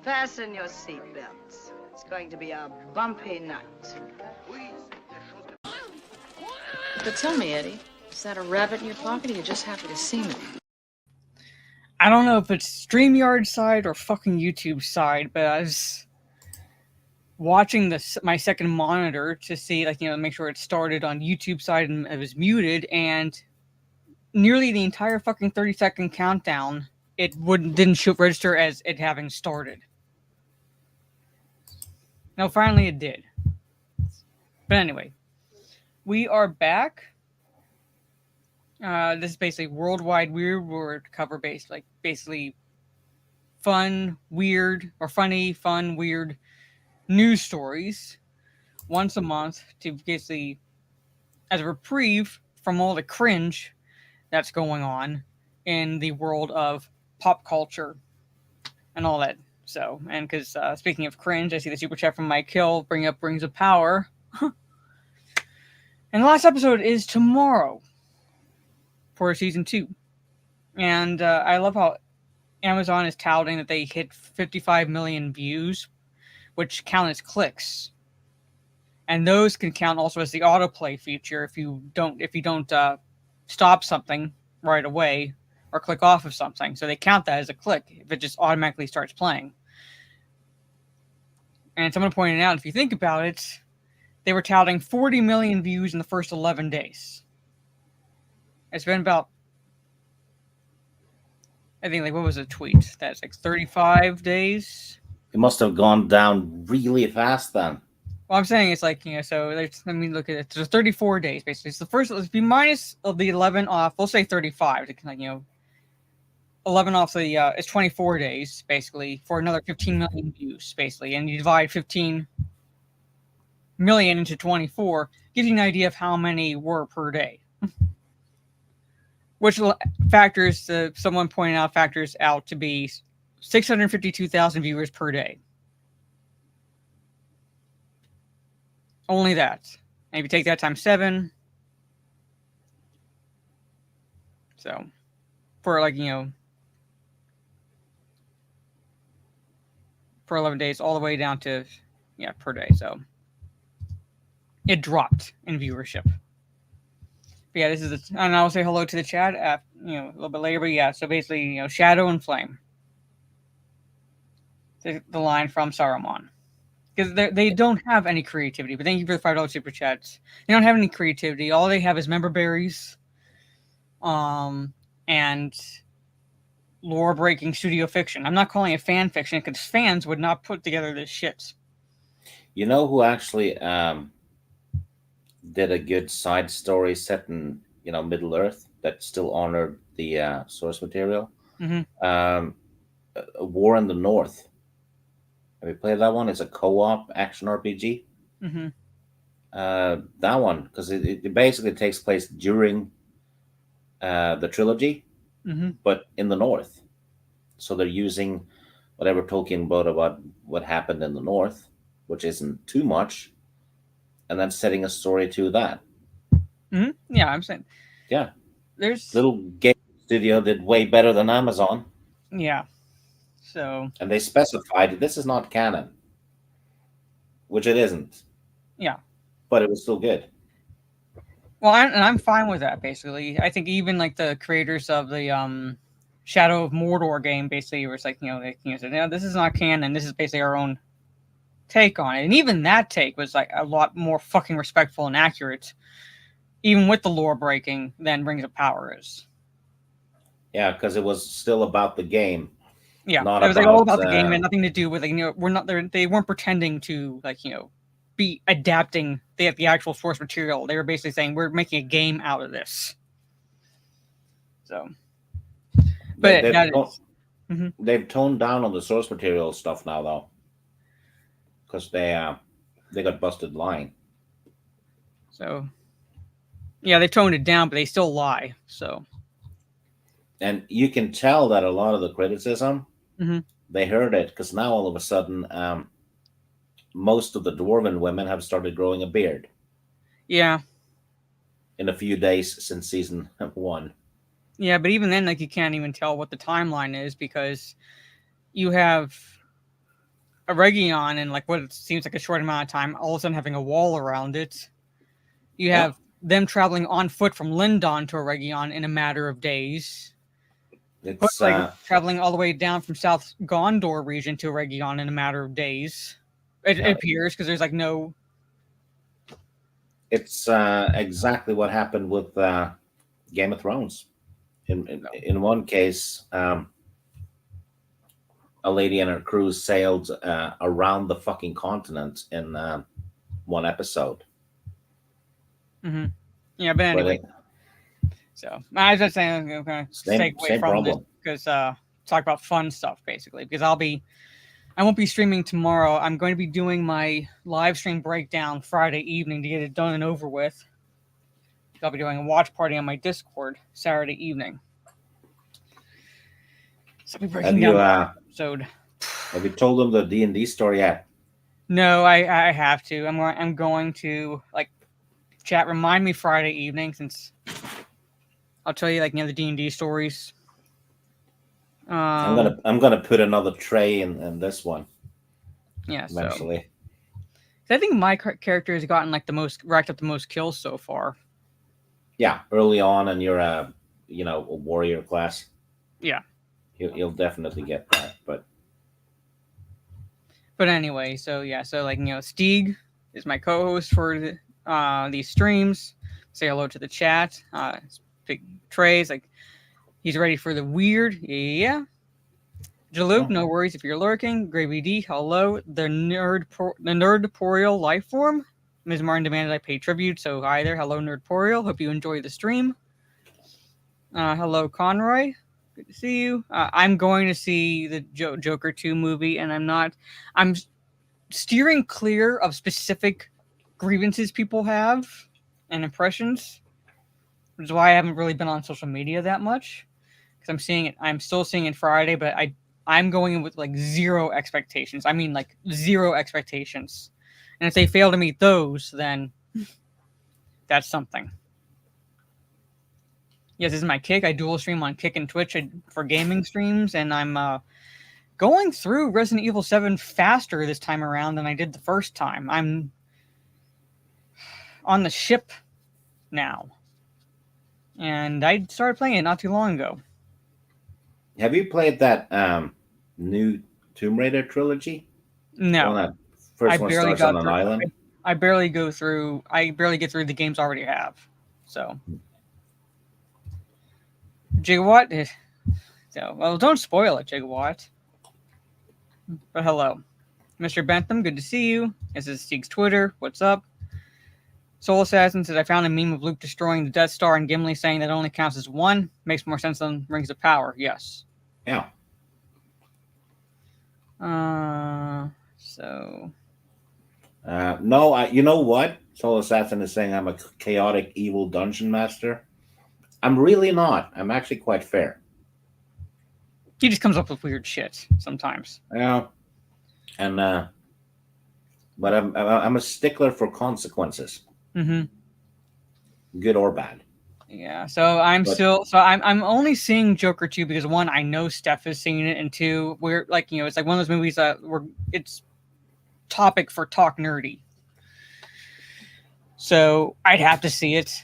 Fasten your seatbelts. It's going to be a bumpy night. But tell me, Eddie, is that a rabbit in your pocket or you're just happy to see me? I don't know if it's StreamYard side or fucking YouTube side, but I was watching my second monitor to see, make sure it started on YouTube side and it was muted, and nearly the entire fucking 30-second countdown, it didn't register as it having started. No, finally it did. But anyway, we are back. This is basically Worldwide Weird. We're cover basically fun, weird, or funny, fun, weird news stories once a month to basically as a reprieve from all the cringe that's going on in the world of pop culture and all that. So, and because speaking of cringe, I see the super chat from Mike Hill bring up Rings of Power. And the last episode is tomorrow for season 2. And I love how Amazon is touting that they hit 55 million views, which count as clicks. And those can count also as the autoplay feature if you don't stop something right away or click off of something. So they count that as a click if it just automatically starts playing. And someone pointed out, if you think about it, they were touting 40 million views in the first 11 days. It's been about, I think, what was a tweet? That's 35 days? It must have gone down really fast then. Well, I'm saying it's so let me look at it. There's 34 days, basically. It's the first, let's be minus of the 11 off. We'll say 35. 11 off the, it's 24 days, basically, for another 15 million views, basically. And you divide 15 million into 24, gives you an idea of how many were per day. Which someone pointed out, factors out to be 652,000 viewers per day. Only that. And if you take that times 7, so for for 11 days, all the way down to per day. So it dropped in viewership. But yeah, this is and I'll say hello to the chat a little bit later. But yeah, so basically, Shadow and Flame, the line from Saruman. Because they don't have any creativity. But thank you for the $5 super chats. They don't have any creativity. All they have is member berries, and lore-breaking studio fiction. I'm not calling it fan fiction because fans would not put together this shit. You know who actually did a good side story set in Middle Earth that still honored the source material? Mm-hmm. A War in the North. Have you played that one? It's a co-op action RPG. Mm-hmm. That one, because it basically takes place during the trilogy, mm-hmm. but in the North. So they're using whatever Tolkien wrote about what happened in the North, which isn't too much, and then setting a story to that. Mm-hmm. Yeah, I'm saying. Yeah. There's little game studio did way better than Amazon. Yeah. So. And they specified this is not canon, which it isn't. Yeah. But it was still good. Well, I'm fine with that. Basically, I think even the creators of the Shadow of Mordor game basically was they said, this is not canon. This is basically our own take on it. And even that take was a lot more fucking respectful and accurate, even with the lore breaking, than Rings of Power is. Yeah, because it was still about the game. Yeah, it was all about the game and nothing to do with we're not there. They weren't pretending to be adapting the actual source material. They were basically saying we're making a game out of this. So, but they've toned down on the source material stuff now, though, because they got busted lying. So, yeah, they toned it down, but they still lie. So, and you can tell that a lot of the criticism, mm-hmm. they heard it because now all of a sudden, most of the dwarven women have started growing a beard. Yeah. In a few days since season 1. Yeah, but even then, you can't even tell what the timeline is because you have a Region in like what it seems like a short amount of time, all of a sudden having a wall around it. You have them traveling on foot from Lindon to a Region in a matter of days. It's Traveling all the way down from South Gondor region to a Region in a matter of days. It appears because there's like no. It's exactly what happened with Game of Thrones. In one case, a lady and her crew sailed around the fucking continent in one episode. Mm-hmm. Yeah, but anyway. So I was just saying, I'm going to segue from this because talk about fun stuff basically. Because I won't be streaming tomorrow. I'm going to be doing my live stream breakdown Friday evening to get it done and over with. I'll be doing a watch party on my Discord Saturday evening. So I'll be breaking down the episode. Have you told them the D&D story yet? No, I have to. I'm going to like chat. Remind me Friday evening since I'll tell you like the D&D stories. I'm gonna put another tray in this one. Yeah, eventually. So I think my character has gotten like racked up the most kills so far. Yeah, early on, and you're a warrior class. Yeah, you'll definitely get that. But anyway, so like Stieg is my co-host for these streams. Say hello to the chat. Big Trey's like he's ready for the weird. Yeah. Jaloop, no worries if you're lurking. Gravy D, hello. The Nerdporial life form. Ms. Martin demanded I pay tribute, so hi there. Hello, Nerdporial. Hope you enjoy the stream. Hello, Conroy. Good to see you. I'm going to see the Joker 2 movie, and I'm steering clear of specific grievances people have and impressions, which is why I haven't really been on social media that much. Because I'm still seeing it Friday, but I'm going in with like zero expectations. I mean, like zero expectations. And if they fail to meet those, then that's something. Yes, this is my Kick. I dual stream on Kick and Twitch for gaming streams, and I'm going through Resident Evil 7 faster this time around than I did the first time. I'm on the ship now. And I started playing it not too long ago. Have you played that new Tomb Raider trilogy? No. That first one starts on an island? I barely get through the games I already have. So Gigawatt well, don't spoil it, Gigawatt. But hello. Mr. Bentham, good to see you. This is Steeg's Twitter. What's up? Soul Assassin says, I found a meme of Luke destroying the Death Star and Gimli saying that only counts as one. Makes more sense than Rings of Power. Yes. Yeah. No, you know what? Soul Assassin is saying I'm a chaotic, evil dungeon master. I'm really not. I'm actually quite fair. He just comes up with weird shit sometimes. Yeah. And but I'm a stickler for consequences. Mm-hmm. Good or bad. Yeah. So I'm only seeing Joker 2 because one, I know Steph has seen it, and two, we're like, it's like one of those movies that it's topic for Talk Nerdy. So I'd have to see it.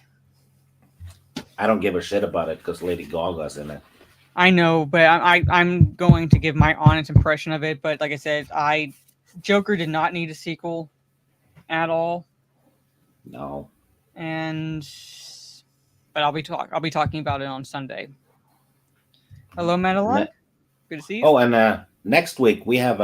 I don't give a shit about it because Lady Gaga's in it. I know, but I'm going to give my honest impression of it. But like I said, Joker did not need a sequel at all. No. But I'll be talking about it on Sunday. Hello, Madeline. Good to see you. Oh, and next week we have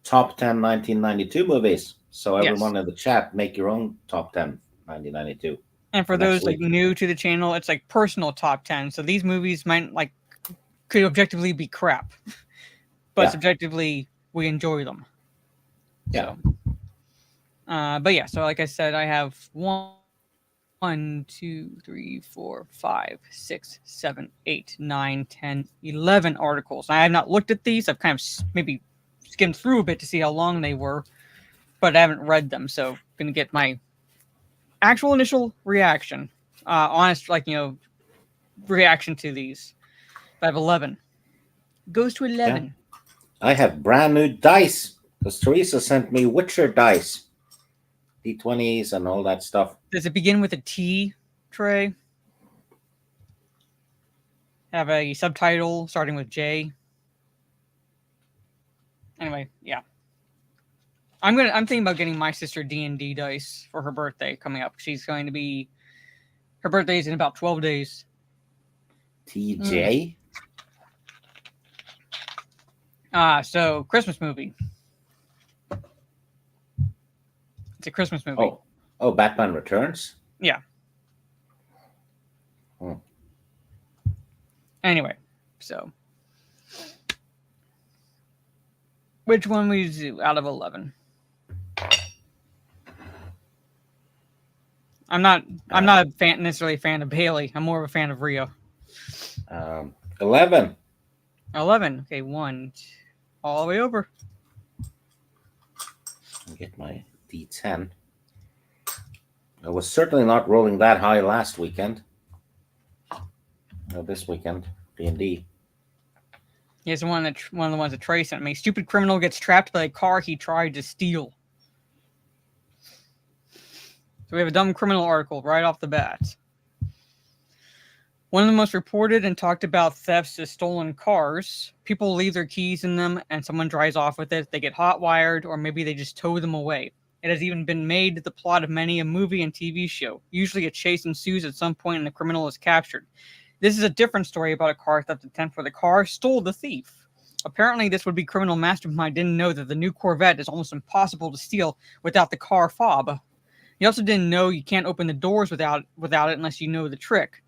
top 10 1992 movies. So everyone in the chat, make your own top 10 1992. And for those like new to the channel, it's like personal top 10. So these movies could objectively be crap, but subjectively we enjoy them. Yeah. So, but yeah, so like I said, I have 1, 2, 3, 4, 5, 6, 7, 8, 9, 10, 11 articles. I have not looked at these. I've kind of maybe skimmed through a bit to see how long they were, but I haven't read them. So I'm going to get my actual initial reaction, honest, reaction to these. I have 11. Goes to 11. Yeah. I have brand new dice Because Teresa sent me Witcher dice, D20s, and all that stuff. Does it begin with a T, Trey? Have a subtitle starting with J? Anyway, yeah. I'm thinking about getting my sister D&D dice for her birthday coming up. Her birthday is in about 12 days. TJ? So Christmas movie. It's a Christmas movie. Oh, Batman Returns? Yeah. Hmm. Anyway, so which one we do out of 11? I'm not necessarily a fan of Bailey. I'm more of a fan of Rio. 11. 11. Okay, 1 all the way over. I'll get my D10. I was certainly not rolling that high last weekend. No, this weekend, D&D. Here's one of the ones that Trey sent me. Stupid criminal gets trapped by a car he tried to steal. So we have a dumb criminal article right off the bat. One of the most reported and talked about thefts is stolen cars. People leave their keys in them and someone drives off with it. They get hot-wired or maybe they just tow them away. It has even been made the plot of many a movie and TV show. Usually a chase ensues at some point and the criminal is captured. This is a different story about a car theft attempt where the car stole the thief. Apparently this would-be criminal mastermind didn't know that the new Corvette is almost impossible to steal without the car fob. He also didn't know you can't open the doors without it unless you know the trick.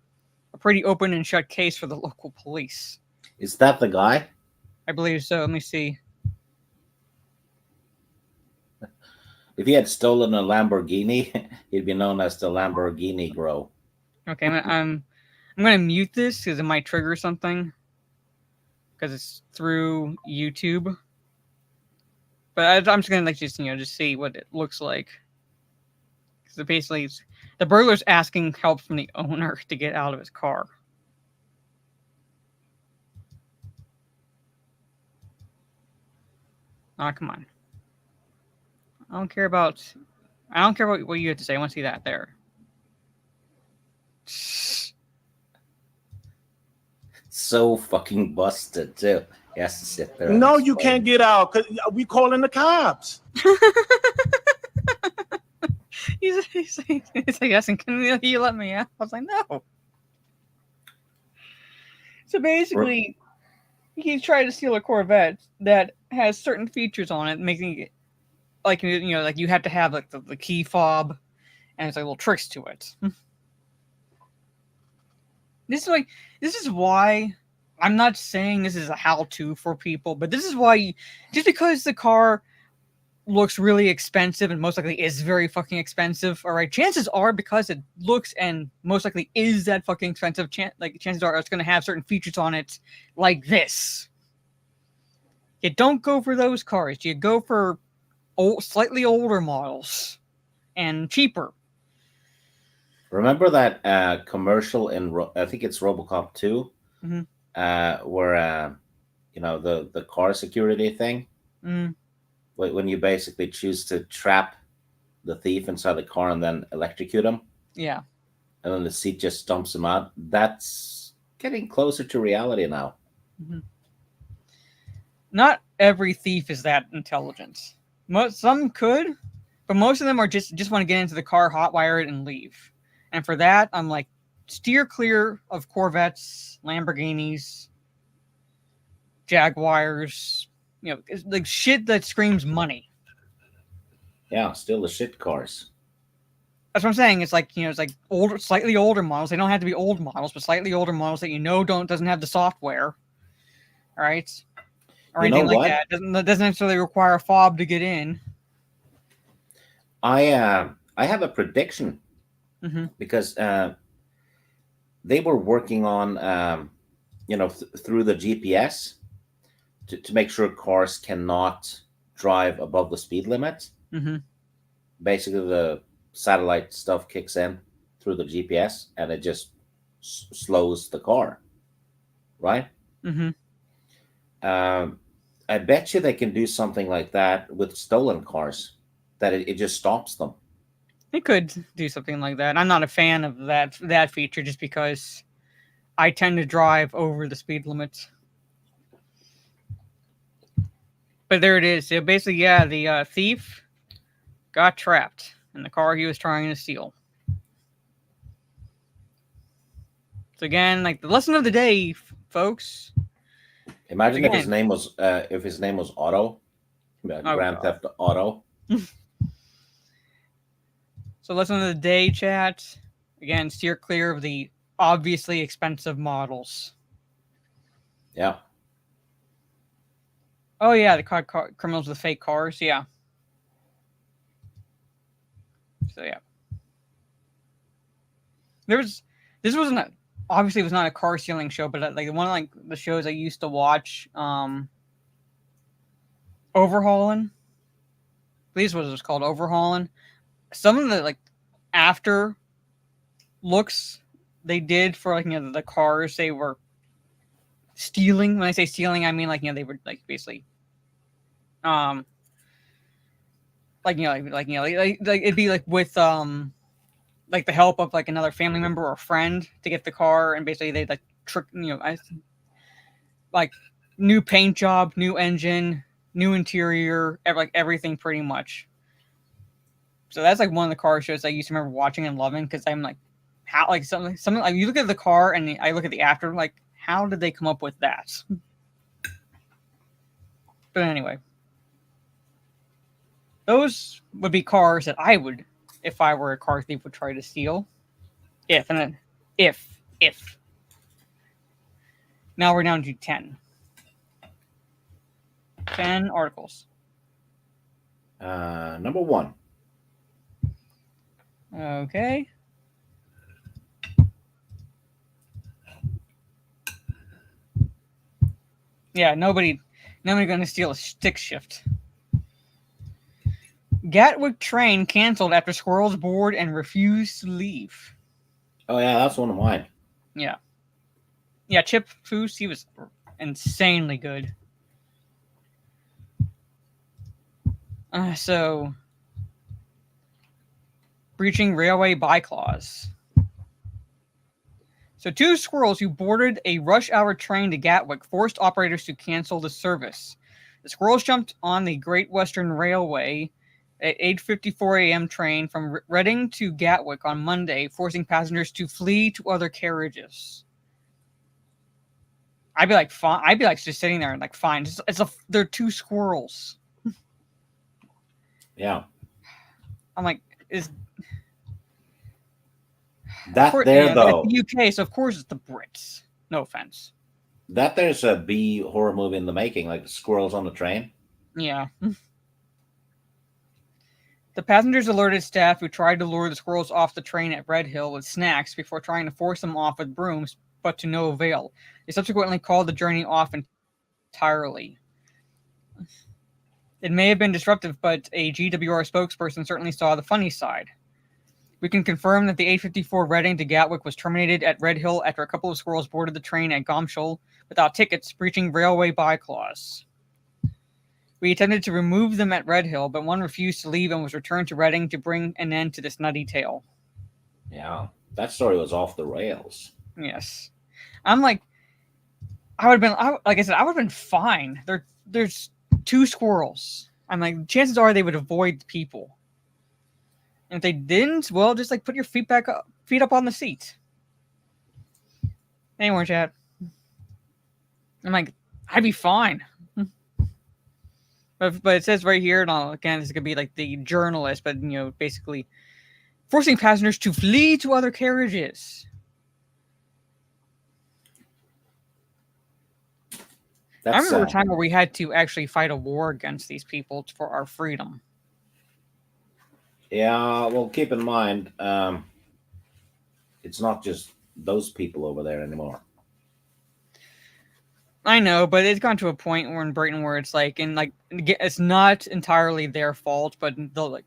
A pretty open and shut case for the local police. Is that the guy? I believe so. Let me see. If he had stolen a Lamborghini, he'd be known as the Lamborghini Grow. Okay, I'm going to mute this because it might trigger something. Because it's through YouTube. But I'm just going to just see what it looks like. So basically, the burglar's asking help from the owner to get out of his car. Oh, come on. I don't care about what you have to say. I want to see that there. So fucking busted, too. He has to sit there. No, you can't get out because we calling the cops. He's like asking, can you let me out? I was like, no. So basically, he tried to steal a Corvette that has certain features on it, making it like you have to have like the key fob, and it's like little tricks to it. This is why I'm not saying this is a how-to for people, but this is why just because the car looks really expensive and most likely is very fucking expensive, all right, chances are because it looks and most likely is that fucking expensive, chances are it's going to have certain features on it like this. You don't go for those cars. You go for slightly older models and cheaper. Remember that commercial in I think it's RoboCop 2, where the car security thing, when you basically choose to trap the thief inside the car and then electrocute him, yeah, and then the seat just stomps him out. That's getting closer to reality now. Not every thief is that intelligent. Some could, but most of them are just want to get into the car, hotwire it, and leave. And for that, I'm like, steer clear of Corvettes, Lamborghinis, Jaguars, like shit that screams money. Yeah, still the shit cars. That's what I'm saying. It's like, it's like older, slightly older models. They don't have to be old models, but slightly older models that doesn't have the software. All right. Or anything like that. Doesn't necessarily require a fob to get in. I have a prediction. Because they were working on, through the GPS to make sure cars cannot drive above the speed limit. Basically, the satellite stuff kicks in through the GPS and it just slows the car, right? I bet you they can do something like that with stolen cars, that it just stops them. They could do something like that. I'm not a fan of that feature just because I tend to drive over the speed limit. But there it is. So basically, yeah, the thief got trapped in the car he was trying to steal. So again, like the lesson of the day, folks. Imagine Again. if his name was Otto, Grand God. Theft Auto. So lesson of the day, chat. Again, steer clear of the obviously expensive models. Yeah. Oh yeah, the criminals with fake cars. Yeah. So yeah, this wasn't obviously it was not a car stealing show, but like one of like the shows I used to watch, Overhauling. I believe what it was called, Overhauling. Some of the like after looks they did for like the cars they were stealing. When I say stealing, I mean like they were like basically, like it'd be like with like the help of like another family member or a friend to get the car, and basically they like trick like new paint job, new engine, new interior, like everything pretty much. So that's like one of the car shows I used to remember watching and loving because I'm like, how like something like you look at the car and I look at the after, like how did they come up with that? But anyway, those would be cars that I would, if I were a car thief, would try to steal. If. Now we're down to 10. 10 articles. Number 1. Okay. Yeah, nobody gonna steal a stick shift. Gatwick train canceled after squirrels board and refused to leave. Oh yeah, that's one of mine. Yeah. Yeah, Chip Foose, he was insanely good. So, breaching railway bylaws. So 2 squirrels who boarded a rush hour train to Gatwick forced operators to cancel the service. The squirrels jumped on the Great Western Railway at 8:54 a.m. train from Reading to Gatwick on Monday, forcing passengers to flee to other carriages. I'd be like, fine. I'd be like just sitting there and like, fine. They're 2 squirrels. Yeah. I'm like, is that there though? It's the UK, so of course it's the Brits. No offense. That there's a B horror movie in the making, like the squirrels on the train. Yeah. The passengers alerted staff who tried to lure the squirrels off the train at Red Hill with snacks before trying to force them off with brooms, but to no avail. They subsequently called the journey off entirely. It may have been disruptive, but a GWR spokesperson certainly saw the funny side. We can confirm that the 8:54 Reading to Gatwick was terminated at Red Hill after a couple of squirrels boarded the train at Gomshall without tickets, breaching railway bylaws. We attempted to remove them at Red Hill, but one refused to leave and was returned to Reading to bring an end to this nutty tale. Yeah, that story was off the rails. Yes. I'm like, I would have been, like I said, I would have been fine. There's 2 squirrels. I'm like, chances are they would avoid the people. And if they didn't, well, just like put your feet up on the seat. Anyway, chat. I'm like, I'd be fine. But it says right here, and again, this is gonna be like the journalist, but basically forcing passengers to flee to other carriages. I remember a time where we had to actually fight a war against these people for our freedom. Yeah, well, keep in mind, it's not just those people over there anymore. I know, but it's gone to a point in Britain where it's like, and like, it's not entirely their fault, but they'll like,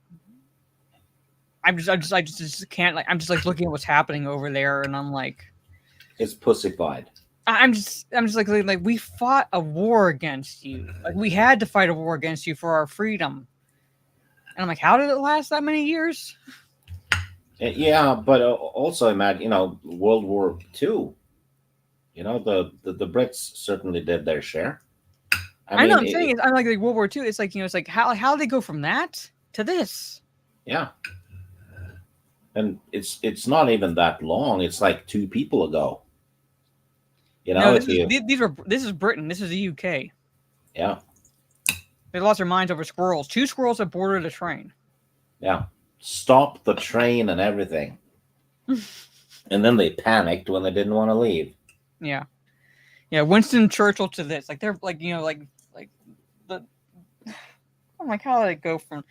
I just can't, like, I'm just like looking at what's happening over there, and I'm like, it's pussified. I'm just like we fought a war against you. Like we had to fight a war against you for our freedom. And I'm like, how did it last that many years? Yeah, but also imagine, World War II. The Brits certainly did their share. I know. I'm saying I'm like World War II. It's like it's like how they go from that to this. Yeah, and it's not even that long. It's like 2 people ago. No, this is Britain. This is the UK. Yeah, they lost their minds over squirrels. 2 squirrels that boarded a train. Yeah, stop the train and everything, and then they panicked when they didn't want to leave. Yeah. Winston Churchill to this, like they're like the. I'm like, how did it go from,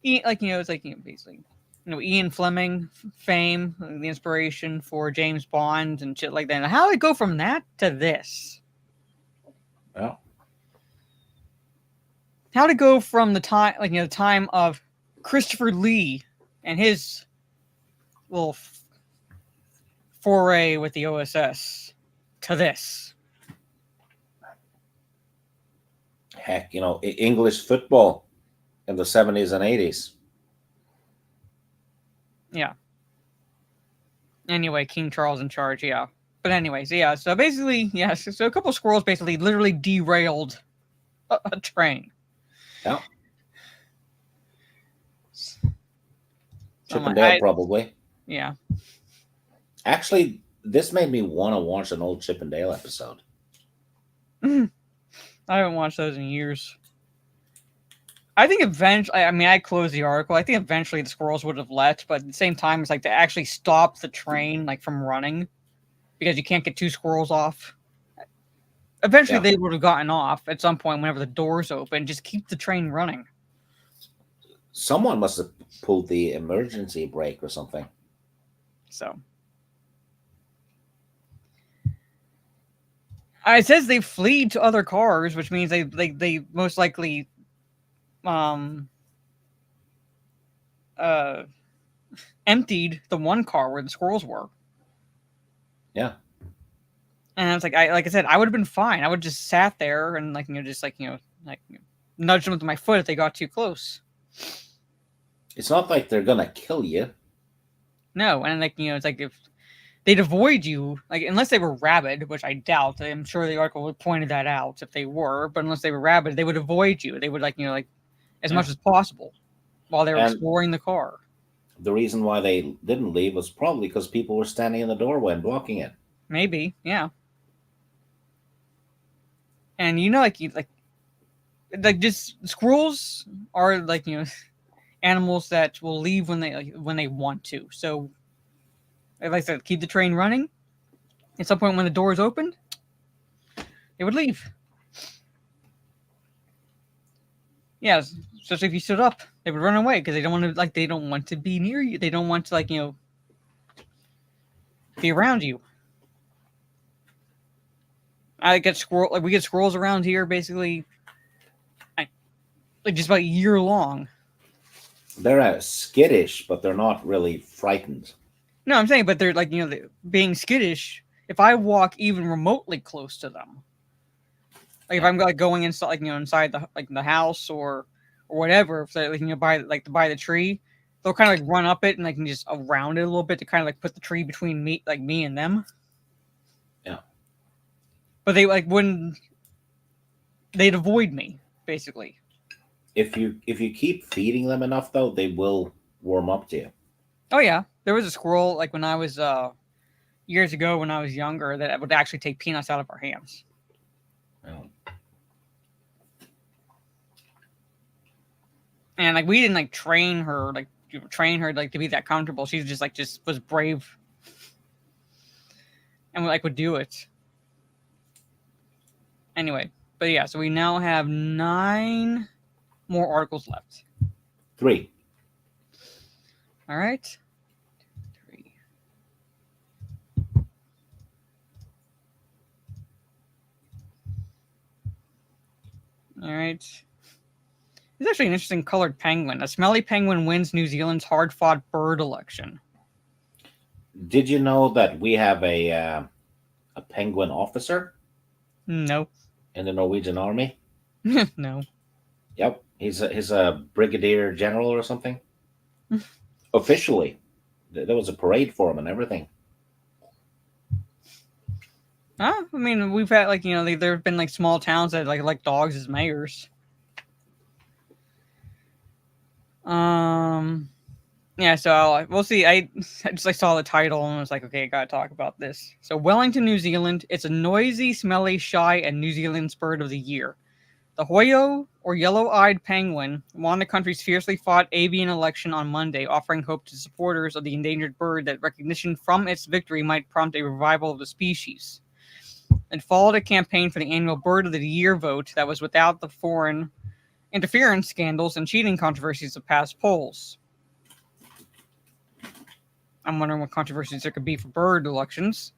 it's like basically, Ian Fleming fame, the inspiration for James Bond and shit like that. And how did it go from that to this? Well, how did it go from the time, the time of Christopher Lee and his little foray with the OSS to this? Heck, English football in the 70s and 80s. Yeah. Anyway, King Charles in charge, yeah. But anyways, yeah. So basically, so a couple of squirrels basically literally derailed a train. Yeah. Chippendale, probably. Yeah. Actually, this made me want to watch an old Chippendale episode. I haven't watched those in years. I think eventually, I closed the article. I think eventually the squirrels would have left, but at the same time, it's like to actually stop the train, from running, because you can't get 2 squirrels off. Eventually, they would have gotten off at some point whenever the doors open. Just keep the train running. Someone must have pulled the emergency brake or something. So. It says they fled to other cars, which means they most likely emptied the one car where the squirrels were. Yeah. And it's like I said, I would have been fine. I would have just sat there and nudge them with my foot if they got too close. It's not like they're gonna kill you. No, and it's like if they'd avoid you, unless they were rabid, which I doubt. I'm sure the article pointed that out if they were, but unless they were rabid, they would avoid you. They would as much as possible while they were exploring the car. The reason why they didn't leave was probably because people were standing in the doorway and blocking it. Maybe, yeah. And just squirrels are animals that will leave when they want to. So, like I said, keep the train running. At some point when the doors opened, they would leave. Yeah, especially if you stood up, they would run away because they don't want to. They don't want to be near you. They don't want to be around you. We get squirrels around here basically, just about a year long. They're skittish, but they're not really frightened. No, I'm saying, but they're being skittish. If I walk even remotely close to them, if I'm going inside, inside the house or whatever, if they're by the tree, they'll kind of run up it and they can just around it a little bit to kind of put the tree between me and them. Yeah. But they they'd avoid me basically. If you keep feeding them enough, though, they will warm up to you. Oh yeah, there was a squirrel when I was years ago when I was younger that would actually take peanuts out of our hands. Oh. And we didn't train her to be that comfortable. She just was brave and would do it. Anyway, but yeah, so we now have 9 more articles left. 3. All right. 3. All right. It's actually an interesting colored penguin. A smelly penguin wins New Zealand's hard-fought bird election. Did you know that we have a a penguin officer No. in the Norwegian army. No. Yep, he's a brigadier general or something. Officially, there was a parade for him and everything. I mean, we've had like there have been like small towns that like dogs as mayors. Yeah, so we'll see. I just like saw the title and was like, okay, I gotta talk about this. So Wellington, New Zealand. It's a noisy, smelly, shy, and New Zealand's bird of the year. The Hoyo, or yellow-eyed penguin, won the country's fiercely fought avian election on Monday, offering hope to supporters of the endangered bird that recognition from its victory might prompt a revival of the species. It followed a campaign for the annual Bird of the Year vote that was without the foreign interference scandals and cheating controversies of past polls. I'm wondering what controversies there could be for bird elections.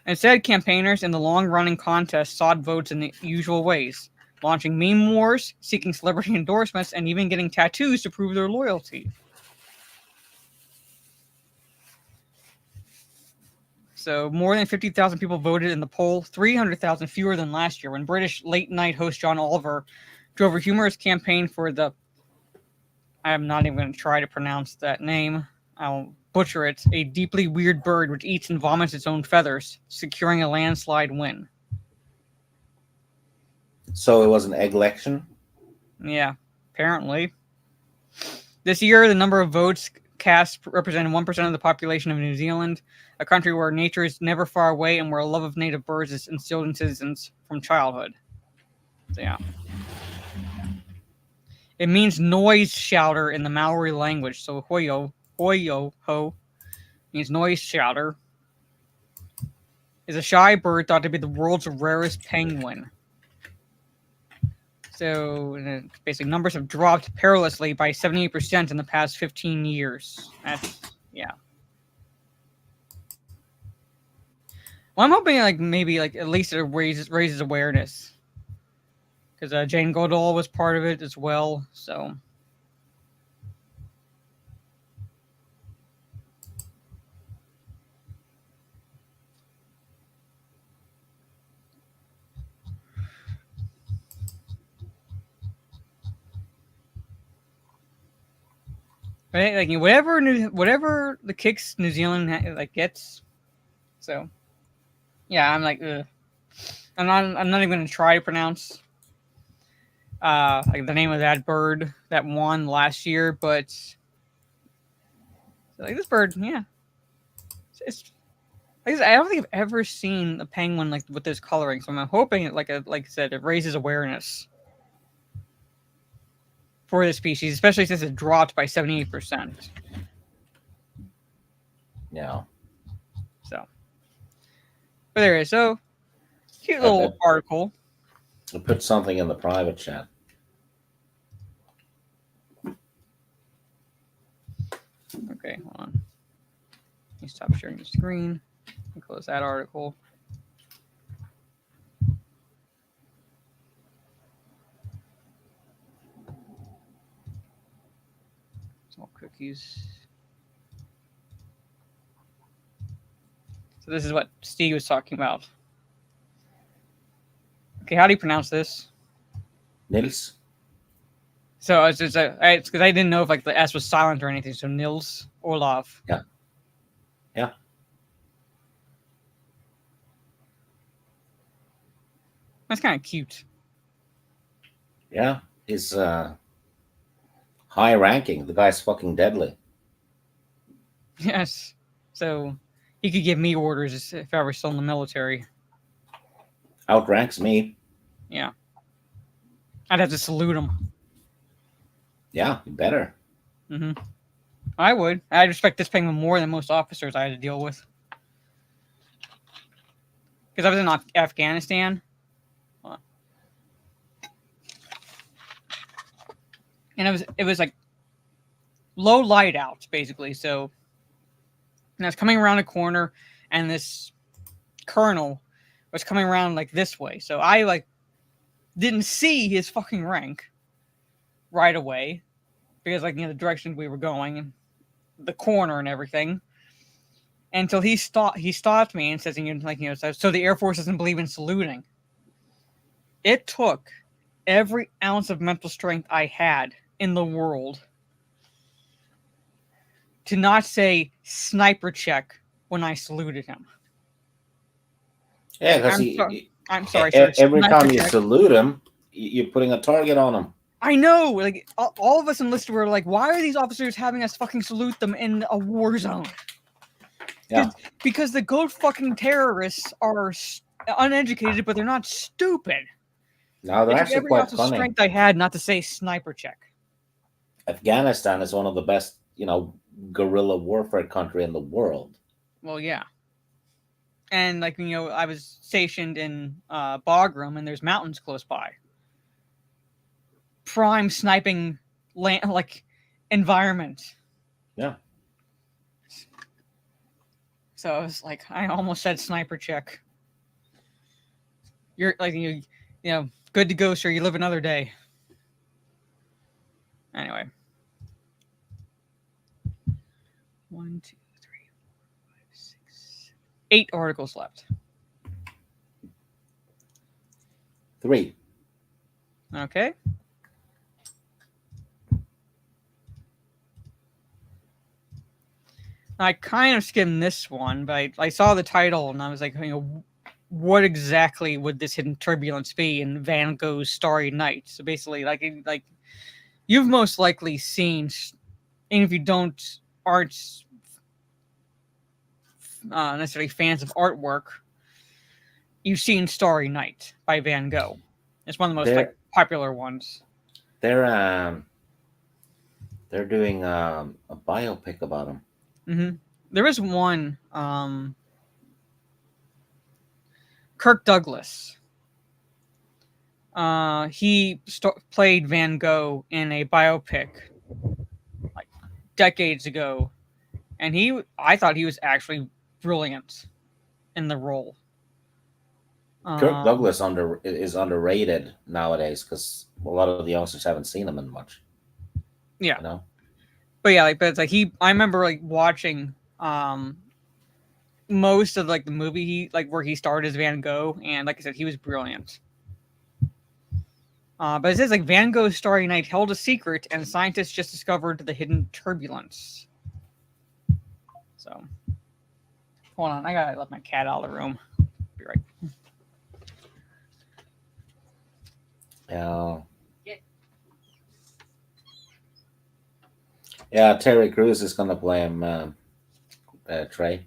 Instead, campaigners in the long-running contest sought votes in the usual ways, launching meme wars, seeking celebrity endorsements, and even getting tattoos to prove their loyalty. So more than 50,000 people voted in the poll, 300,000 fewer than last year, when British late-night host John Oliver drove a humorous campaign for the... I'm not even going to try to pronounce that name. I'll butcher it. A deeply weird bird which eats and vomits its own feathers, securing a landslide win. So it was an egg election? Yeah, apparently. This year, the number of votes cast represented 1% of the population of New Zealand, a country where nature is never far away and where a love of native birds is instilled in citizens from childhood. So, yeah. It means noise shouter in the Maori language. So hoyo ho means noise shouter. Is a shy bird thought to be the world's rarest penguin. So basically, numbers have dropped perilously by 78% in the past 15 years. That's yeah. Well, I'm hoping maybe at least it raises awareness, because Jane Goodall was part of it as well. So. Right, like whatever the kicks New Zealand gets, so yeah, I'm like, ugh. I'm not even gonna try to pronounce like the name of that bird that won last year, but like this bird, yeah, it's like I don't think I've ever seen a penguin like with this coloring, so I'm hoping it like I said, it raises awareness for the species, especially since it dropped by 78%. Yeah. So, but there is so cute little article. I'll put something in the private chat. Okay, hold on. Let me stop sharing the screen and close that article. Small cookies. So this is what Steve was talking about. Okay, how do you pronounce this? Nils? So it's because I didn't know if like the S was silent or anything. So Nils Olav. Yeah. Yeah. That's kind of cute. Yeah. He's high ranking. The guy's fucking deadly. Yes. So he could give me orders if I were still in the military. Outranks me. Yeah. I'd have to salute him. Yeah, you better. Mm-hmm. I would. I'd respect this penguin more than most officers I had to deal with. Because I was in Afghanistan. And it was like low light out, basically. So and I was coming around a corner, and this colonel was coming around like this way. So I like didn't see his fucking rank right away, because like the direction we were going and the corner and everything. until he stopped me and says, so the Air Force doesn't believe in saluting. It took every ounce of mental strength I had in the world to not say sniper check when I saluted him. Yeah, because I'm sorry. Every time you check. salute him, you're putting a target on him. I know. Like all of us enlisted were like, why are these officers having us fucking salute them in a war zone? Yeah. Because the goat fucking terrorists are uneducated, but they're not stupid. No, they're actually quite funny. funny. Strength I had not to say sniper check. Afghanistan is one of the best, guerrilla warfare country in the world. Well, yeah. And I was stationed in Bagram, and there's mountains close by. Prime sniping environment. Yeah. So I was like, I almost said sniper check. You're good to go, sir. You live another day. Anyway. 1, 2, 3, 4, 5, 6, 8 articles left. 3. Okay. I kind of skimmed this one, but I saw the title and I was like, what exactly would this hidden turbulence be in Van Gogh's Starry Night? So basically, like you've most likely seen, and if you aren't necessarily fans of artwork, you've seen Starry Night by Van Gogh. It's one of the most popular ones. They're doing a biopic about him. Mm-hmm. There is one, Kirk Douglas. He played Van Gogh in a biopic like decades ago, and I thought he was actually brilliant in the role. Kirk Douglas is underrated nowadays because a lot of the youngsters haven't seen him in much. Yeah. But yeah, but it's like I remember watching most of the movie where he starred as Van Gogh, and like I said, he was brilliant. But it says Van Gogh's Starry Night held a secret, and scientists just discovered the hidden turbulence. So, hold on, I gotta let my cat out of the room. Be right. Yeah. Yeah, Terry Crews is gonna play him. Trey.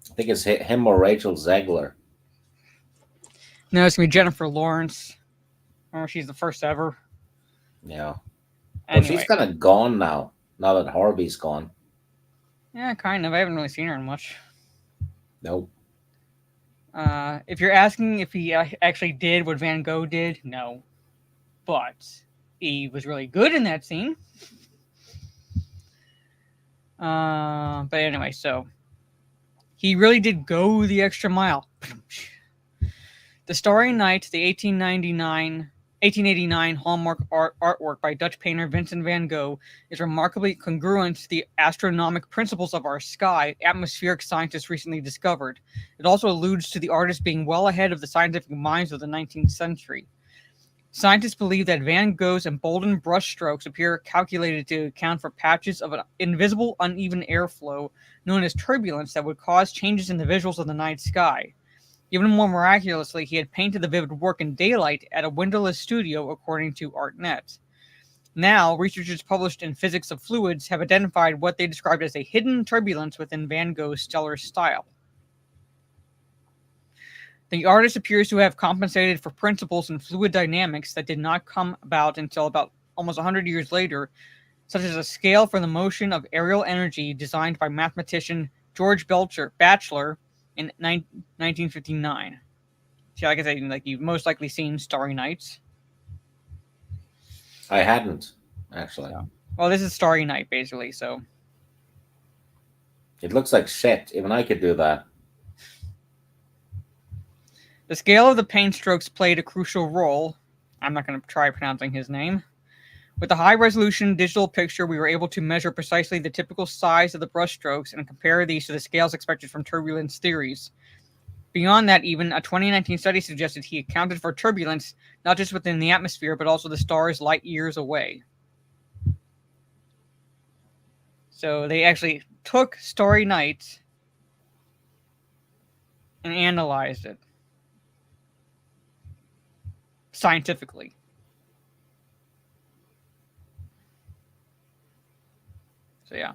I think it's him or Rachel Zegler. No, it's gonna be Jennifer Lawrence. Remember, she's the first ever. Yeah. Anyway. Well, she's kind of gone now that Harvey's gone. Yeah, kind of. I haven't really seen her in much. Nope. If you're asking if he actually did what Van Gogh did, no. But he was really good in that scene. But anyway, so he really did go the extra mile. The Starry Night, the 1889 Hallmark artwork by Dutch painter Vincent van Gogh, is remarkably congruent to the astronomic principles of our sky atmospheric scientists recently discovered. It also alludes to the artist being well ahead of the scientific minds of the 19th century. Scientists believe that Van Gogh's emboldened brushstrokes appear calculated to account for patches of an invisible, uneven airflow known as turbulence that would cause changes in the visuals of the night sky. Even more miraculously, he had painted the vivid work in daylight at a windowless studio, according to ArtNet. Now, researchers published in Physics of Fluids have identified what they described as a hidden turbulence within Van Gogh's stellar style. The artist appears to have compensated for principles in fluid dynamics that did not come about until about almost 100 years later, such as a scale for the motion of aerial energy designed by mathematician George Batchelor in 1959. See, like I said, you've most likely seen Starry Night. I hadn't, actually. So, well, this is Starry Night, basically, so. It looks like shit. Even I could do that. The scale of the paint strokes played a crucial role. I'm not going to try pronouncing his name. With a high-resolution digital picture, we were able to measure precisely the typical size of the brushstrokes and compare these to the scales expected from turbulence theories. Beyond that, even a 2019 study suggested he accounted for turbulence not just within the atmosphere, but also the stars light years away. So they actually took Starry Night and analyzed it scientifically. So yeah.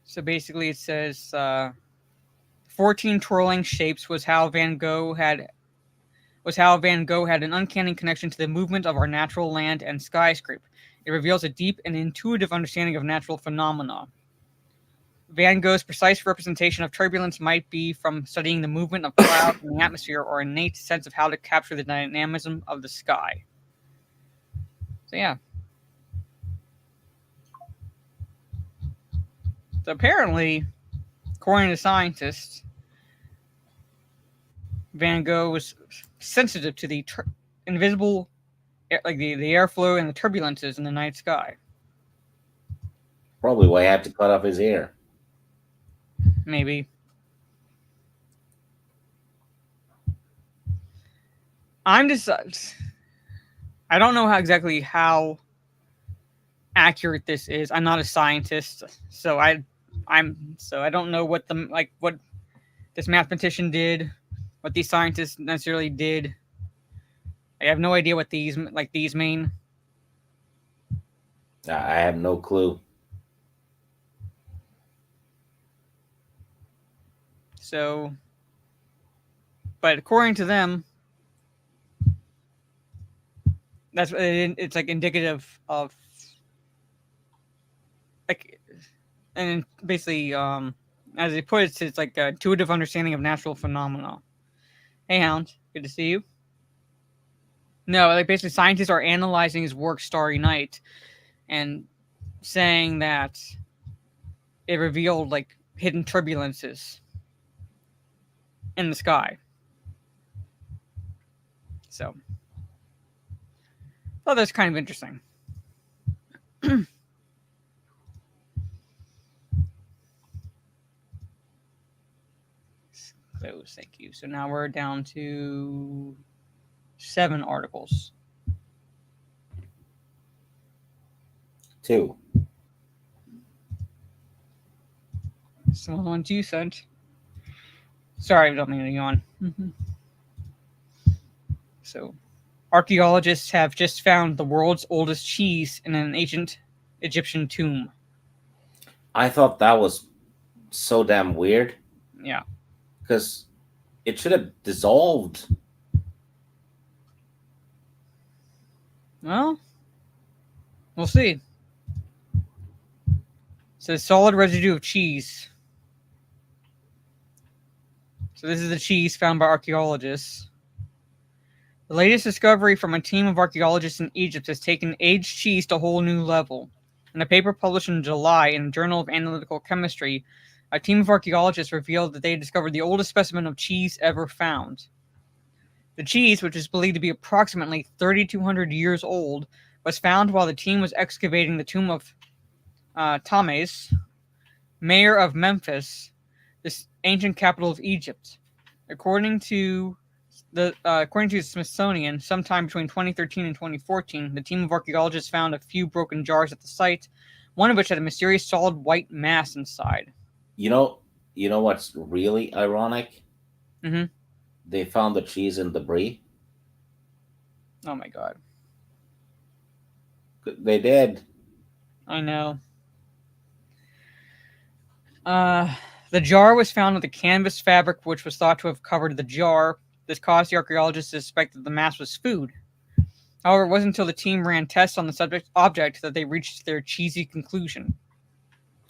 So basically it says 14 twirling shapes was how Van Gogh had an uncanny connection to the movement of our natural land and skyscape. It reveals a deep and intuitive understanding of natural phenomena. Van Gogh's precise representation of turbulence might be from studying the movement of clouds in the atmosphere or an innate sense of how to capture the dynamism of the sky. So yeah. So apparently, according to scientists, Van Gogh was sensitive to the invisible, like the airflow and the turbulences in the night sky. Probably why I had to cut off his ear. Maybe. I'm just, I don't know how accurate this is. I'm not a scientist, so I don't know what what this mathematician did, what these scientists necessarily did. I have no idea what these mean. I have no clue. So, but according to them, it's like indicative of like, and basically, as they put it, it's like a intuitive understanding of natural phenomena. Hey, Hound, good to see you. No, like basically, scientists are analyzing his work, Starry Night, and saying that it revealed like hidden turbulences in the sky. So, oh, that's kind of interesting. So, thank you. So now we're down to 7 articles. 2. Some of the ones you sent. Sorry, I don't mean to yawn. So, archaeologists have just found the world's oldest cheese in an ancient Egyptian tomb. I thought that was so damn weird. Yeah. Because it should have dissolved. Well, we'll see. It says solid residue of cheese. So this is the cheese found by archaeologists. The latest discovery from a team of archaeologists in Egypt has taken aged cheese to a whole new level. In a paper published in July in the Journal of Analytical Chemistry, a team of archaeologists revealed that they had discovered the oldest specimen of cheese ever found. The cheese, which is believed to be approximately 3,200 years old, was found while the team was excavating the tomb of Thales, mayor of Memphis, this ancient capital of Egypt. According to the Smithsonian, sometime between 2013 and 2014, the team of archaeologists found a few broken jars at the site, one of which had a mysterious solid white mass inside. You know what's really ironic? Mm-hmm. They found the cheese in debris. Oh my god. They did. I know. The jar was found with a canvas fabric which was thought to have covered the jar. This caused the archaeologists to suspect that the mass was food. However, it wasn't until the team ran tests on the object that they reached their cheesy conclusion.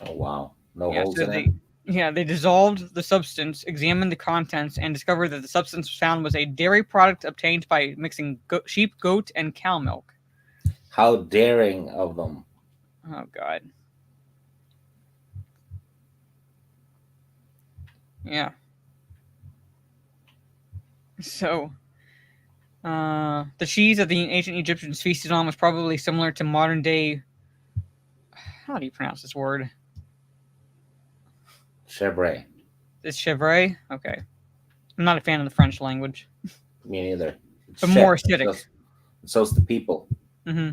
Oh wow. No holes in it? Yeah, they dissolved the substance, examined the contents, and discovered that the substance found was a dairy product obtained by mixing sheep, goat, and cow milk. How daring of them. Oh, God. Yeah. So, The cheese that the ancient Egyptians feasted on was probably similar to modern day. How do you pronounce this word? Chevrolet. It's chevre. Okay, I'm not a fan of the French language. Me neither. It's But more chef, acidic. So's the people. Mm-hmm.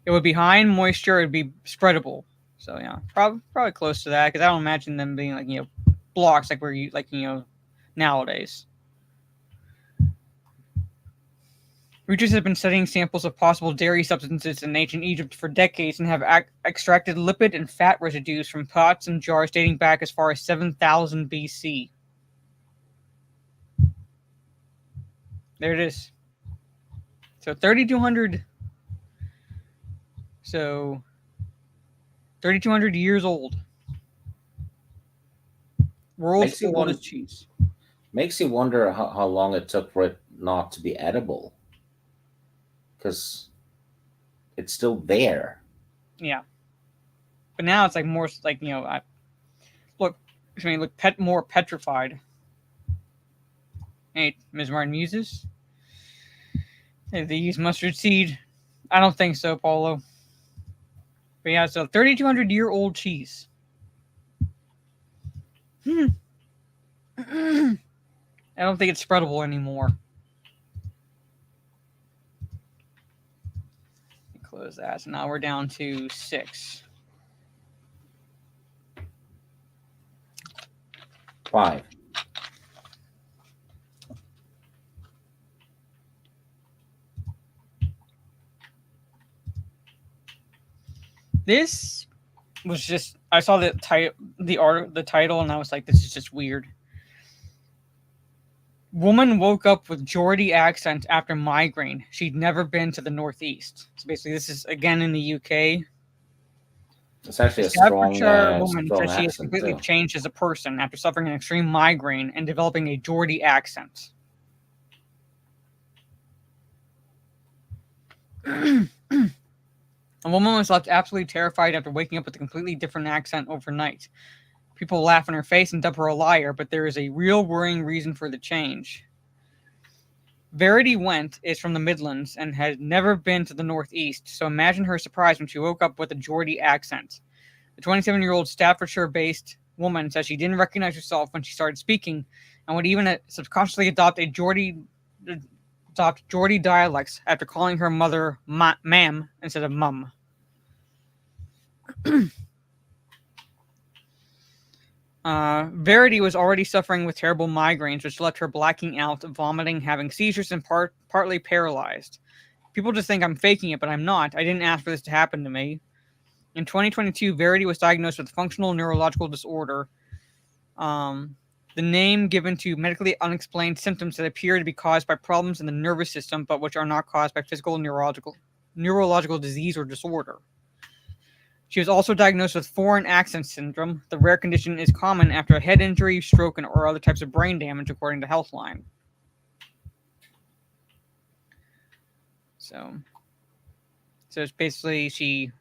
It would be high in moisture. It'd be spreadable. So yeah, probably close to that because I don't imagine them being like blocks like nowadays. Researchers have been studying samples of possible dairy substances in ancient Egypt for decades and have extracted lipid and fat residues from pots and jars dating back as far as 7000 BC. There it is. So 3200. So 3200 years old. World's oldest cheese. Makes you wonder how long it took for it not to be edible. Because it's still there. Yeah. But now it's like more like, look more petrified. Hey, Ms. Martin uses. Hey, they use mustard seed. I don't think so, Paulo. But yeah, so 3,200-year-old cheese. I don't think it's spreadable anymore. Close that. So now we're down to 6. 5. This was just, I saw the title, and I was like, this is just weird. Woman woke up with Geordie accent after migraine. She'd never been to the Northeast. So basically, this is again in the UK. It's actually a strong woman says she has completely changed as a person after suffering an extreme migraine and developing a Geordie accent. A woman was left absolutely terrified after waking up with a completely different accent overnight. People laugh in her face and dub her a liar, but there is a real worrying reason for the change. Verity Went is from the Midlands and had never been to the Northeast, so imagine her surprise when she woke up with a Geordie accent. The 27-year-old Staffordshire-based woman says she didn't recognize herself when she started speaking and would even subconsciously adopt Geordie dialects after calling her mother ma'am instead of mum. Verity was already suffering with terrible migraines, which left her blacking out, vomiting, having seizures, and partly paralyzed. People just think I'm faking it, but I'm not. I didn't ask for this to happen to me. In 2022, Verity was diagnosed with functional neurological disorder, the name given to medically unexplained symptoms that appear to be caused by problems in the nervous system, but which are not caused by physical neurological disease or disorder. She was also diagnosed with foreign accent syndrome. The rare condition is common after a head injury, stroke, or other types of brain damage, according to Healthline. So it's basically she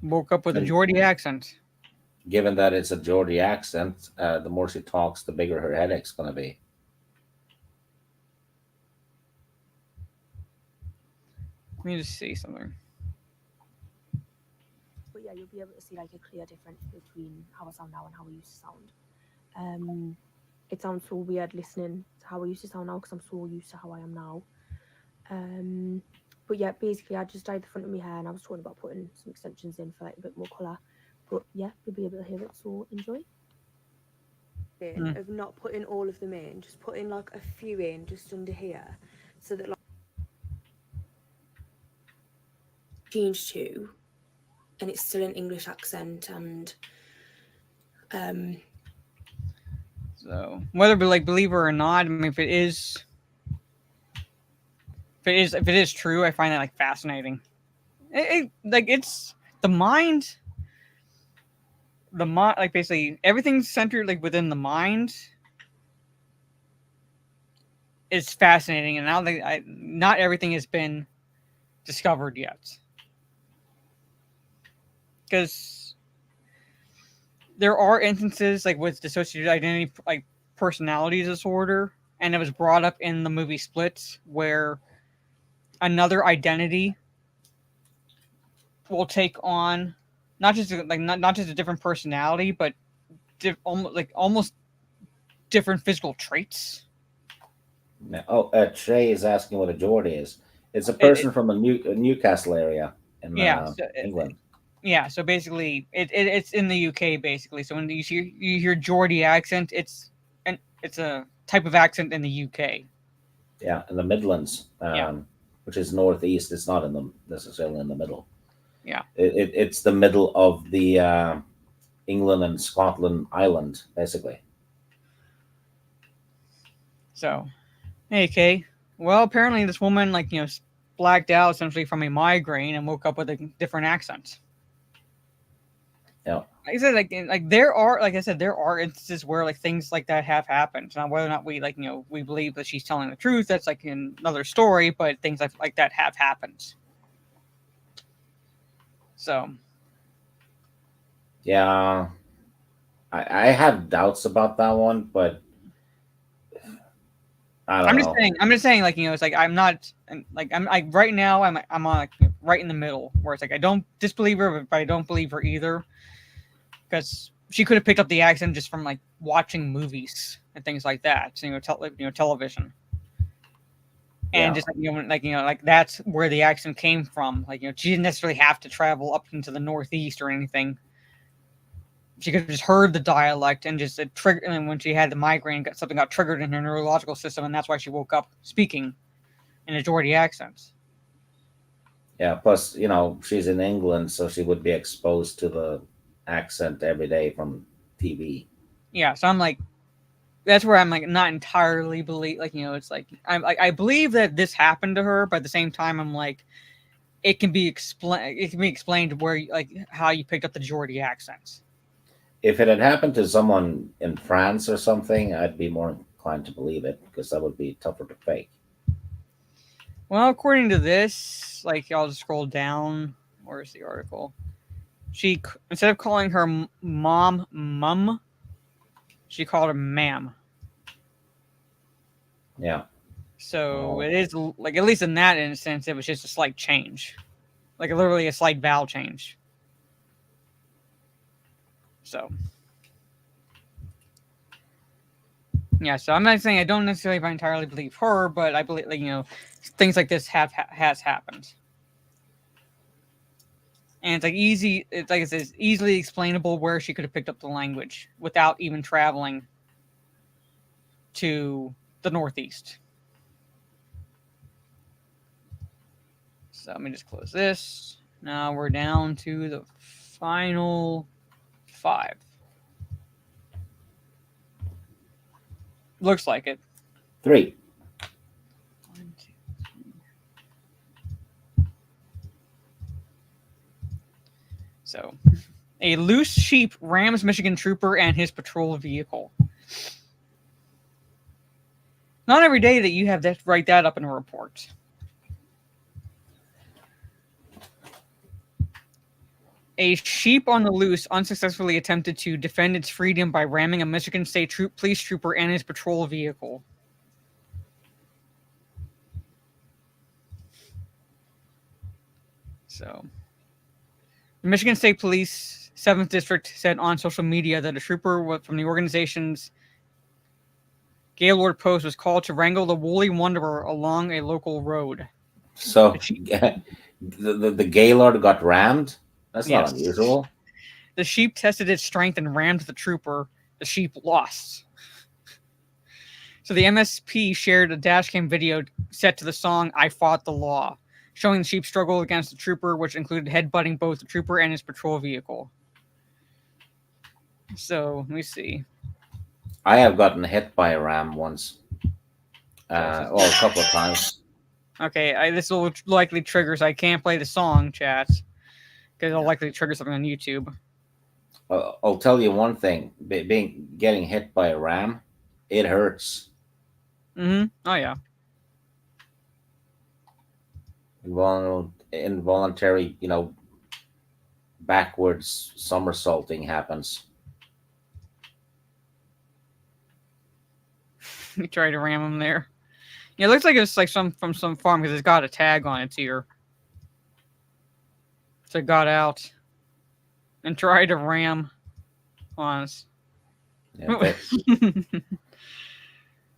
woke up with a Geordie accent. Given that it's a Geordie accent, the more she talks, the bigger her headache's going to be. Let me just see something. But yeah, you'll be able to see like a clear difference between how I sound now and how I used to sound. It sounds so weird listening to how I used to sound now because I'm so used to how I am now. But yeah, basically I just dyed the front of my hair and I was talking about putting some extensions in for like a bit more colour. But yeah, you'll be able to hear it, so enjoy. Of not putting all of them in, just putting like a few in just under here, so that like change to, and it's still an English accent, and so whether believe it or not, I mean, if it is true, I find that fascinating. It's the mind. Basically everything's centered within the mind. It's fascinating, and I don't think not everything has been discovered yet, because there are instances with dissociative identity personality disorder, and it was brought up in the movie Split, where another identity will take on not just a different personality, but almost different physical traits. Trey is asking what a Geordie is. It's a person from a Newcastle area in England. Yeah, so basically, it's in the UK basically. So when you hear Geordie accent, it's a type of accent in the UK. Yeah, in the Midlands, which is northeast. It's not necessarily in the middle. Yeah, it's the middle of the England and Scotland island, basically. So, hey, Kay. Well, apparently this woman, blacked out essentially from a migraine and woke up with a different accent. Yeah. Like I said, there are instances where things like that have happened. Now, whether or not we we believe that she's telling the truth, that's another story. But things like that have happened. So. Yeah, I have doubts about that one, but I'm just saying, it's I'm not right now. I'm on right in the middle where it's I don't disbelieve her, but I don't believe her either, because she could have picked up the accent just from watching movies and things like that. Television, and just that's where the accent came from. She didn't necessarily have to travel up into the Northeast or anything. She could have just heard the dialect and just triggered. And when she had the migraine, something got triggered in her neurological system, and that's why she woke up speaking in a Geordie accent. Yeah. Plus, she's in England, so she would be exposed to the accent every day from TV. Yeah. So I'm that's where I'm not entirely believe. I believe that this happened to her, but at the same time, I'm it can be explained. It can be explained where how you picked up the Geordie accents. If it had happened to someone in France or something, I'd be more inclined to believe it, because that would be tougher to fake. Well, according to this, I'll just scroll down. Where's the article? She, instead of calling her mum, she called her ma'am. Yeah. So it is at least in that instance, it was just a slight change, literally a slight vowel change. So, yeah. So I'm not saying I don't necessarily entirely believe her, but I believe things like this has happened, and it's easy. It's it's easily explainable where she could have picked up the language without even traveling to the Northeast. So let me just close this. Now we're down to the final 5. Looks like it. 3. 1, 2, 3. So, a loose sheep rams Michigan trooper and his patrol vehicle. Not every day that you have to write that up in a report. A sheep on the loose unsuccessfully attempted to defend its freedom by ramming a Michigan State police trooper and his patrol vehicle. So, the Michigan State Police 7th District said on social media that a trooper from the organization's Gaylord Post was called to wrangle the woolly wanderer along a local road. So, the Gaylord got rammed? That's not unusual. The sheep tested its strength and rammed the trooper. The sheep lost. So the MSP shared a dashcam video set to the song "I Fought the Law," showing the sheep struggle against the trooper, which included headbutting both the trooper and his patrol vehicle. So, let me see. I have gotten hit by a ram once. A couple of times. Okay, this will likely trigger, so I can't play the song, chat. Because it'll likely trigger something on YouTube. I'll tell you one thing: getting hit by a ram, it hurts. Mm-hmm. Oh yeah. Involuntary, backwards somersaulting happens. You try to ram him there. Yeah, it looks like it's like from some farm because it's got a tag on its ear. So it got out and tried to ram on us. Yeah,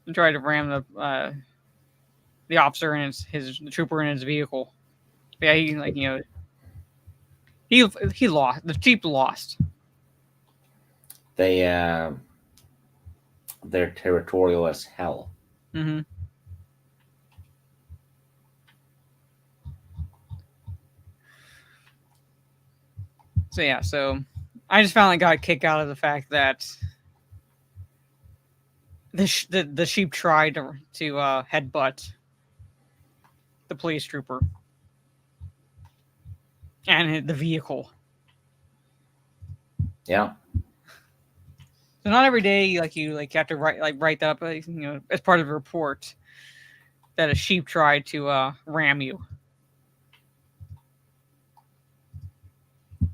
And tried to ram the officer and the trooper in his vehicle. Yeah, he lost. The Jeep lost. they're territorial as hell. Mm-hmm. So yeah, I just finally got a kick out of the fact that the sheep tried to headbutt the police trooper and the vehicle. Yeah. So not every day, you have to write that up, as part of a report that a sheep tried to ram you.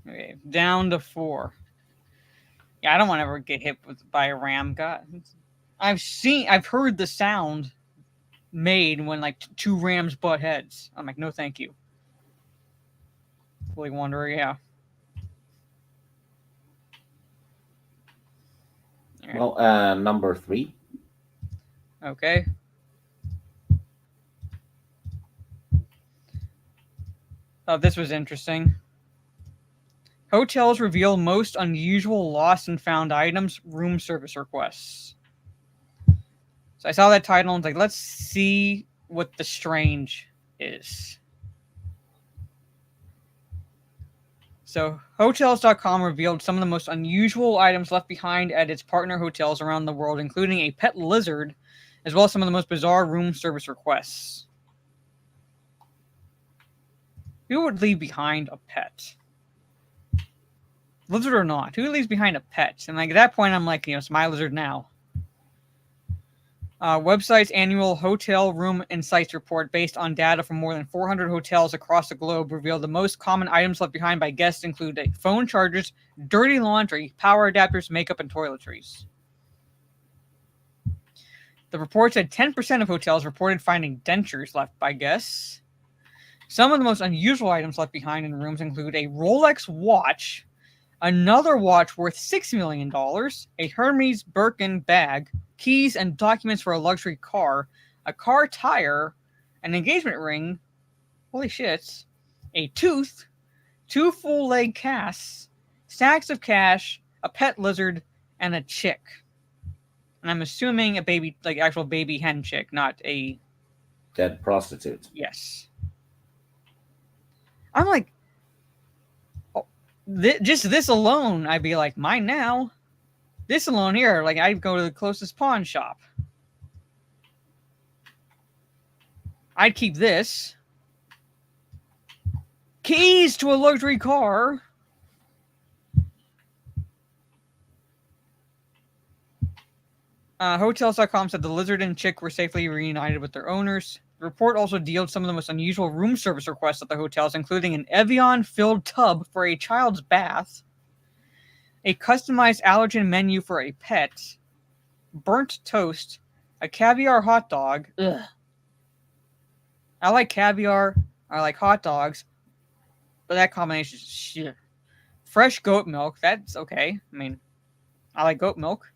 Okay, down to 4. Yeah, I don't want to ever get hit by a ram. God, I've heard the sound made when like 2 rams butt heads. I'm like, no, thank you. Willy Wanderer, yeah. Right. Well, number 3. Okay. Oh, this was interesting. Hotels reveal most unusual lost and found items, room service requests. So I saw that title and was like, let's see what the strange is. So Hotels.com revealed some of the most unusual items left behind at its partner hotels around the world, including a pet lizard, as well as some of the most bizarre room service requests. Who would leave behind a pet? Lizard or not? Who leaves behind a pet? And like at that point, I'm like, it's my lizard now. Website's annual hotel room insights report, based on data from more than 400 hotels across the globe, revealed the most common items left behind by guests include phone chargers, dirty laundry, power adapters, makeup, and toiletries. The report said 10% of hotels reported finding dentures left by guests. Some of the most unusual items left behind in rooms include a Rolex watch, another watch worth $6 million, a Hermes Birkin bag, keys and documents for a luxury car, a car tire, an engagement ring, holy shit, a tooth, 2 full leg casts, stacks of cash, a pet lizard, and a chick. And I'm assuming a baby, like actual baby hen chick, not a dead prostitute. Yes. I'm like, just this alone, I'd be like, mine now. This alone here, like I'd go to the closest pawn shop. I'd keep this. Keys to a luxury car. Hotels.com said the lizard and chick were safely reunited with their owners. The report also dealt some of the most unusual room service requests at the hotels, including an Evian-filled tub for a child's bath, a customized allergen menu for a pet, burnt toast, a caviar hot dog. Ugh. I like caviar. I like hot dogs. But that combination is shit. Fresh goat milk. That's okay. I mean, I like goat milk.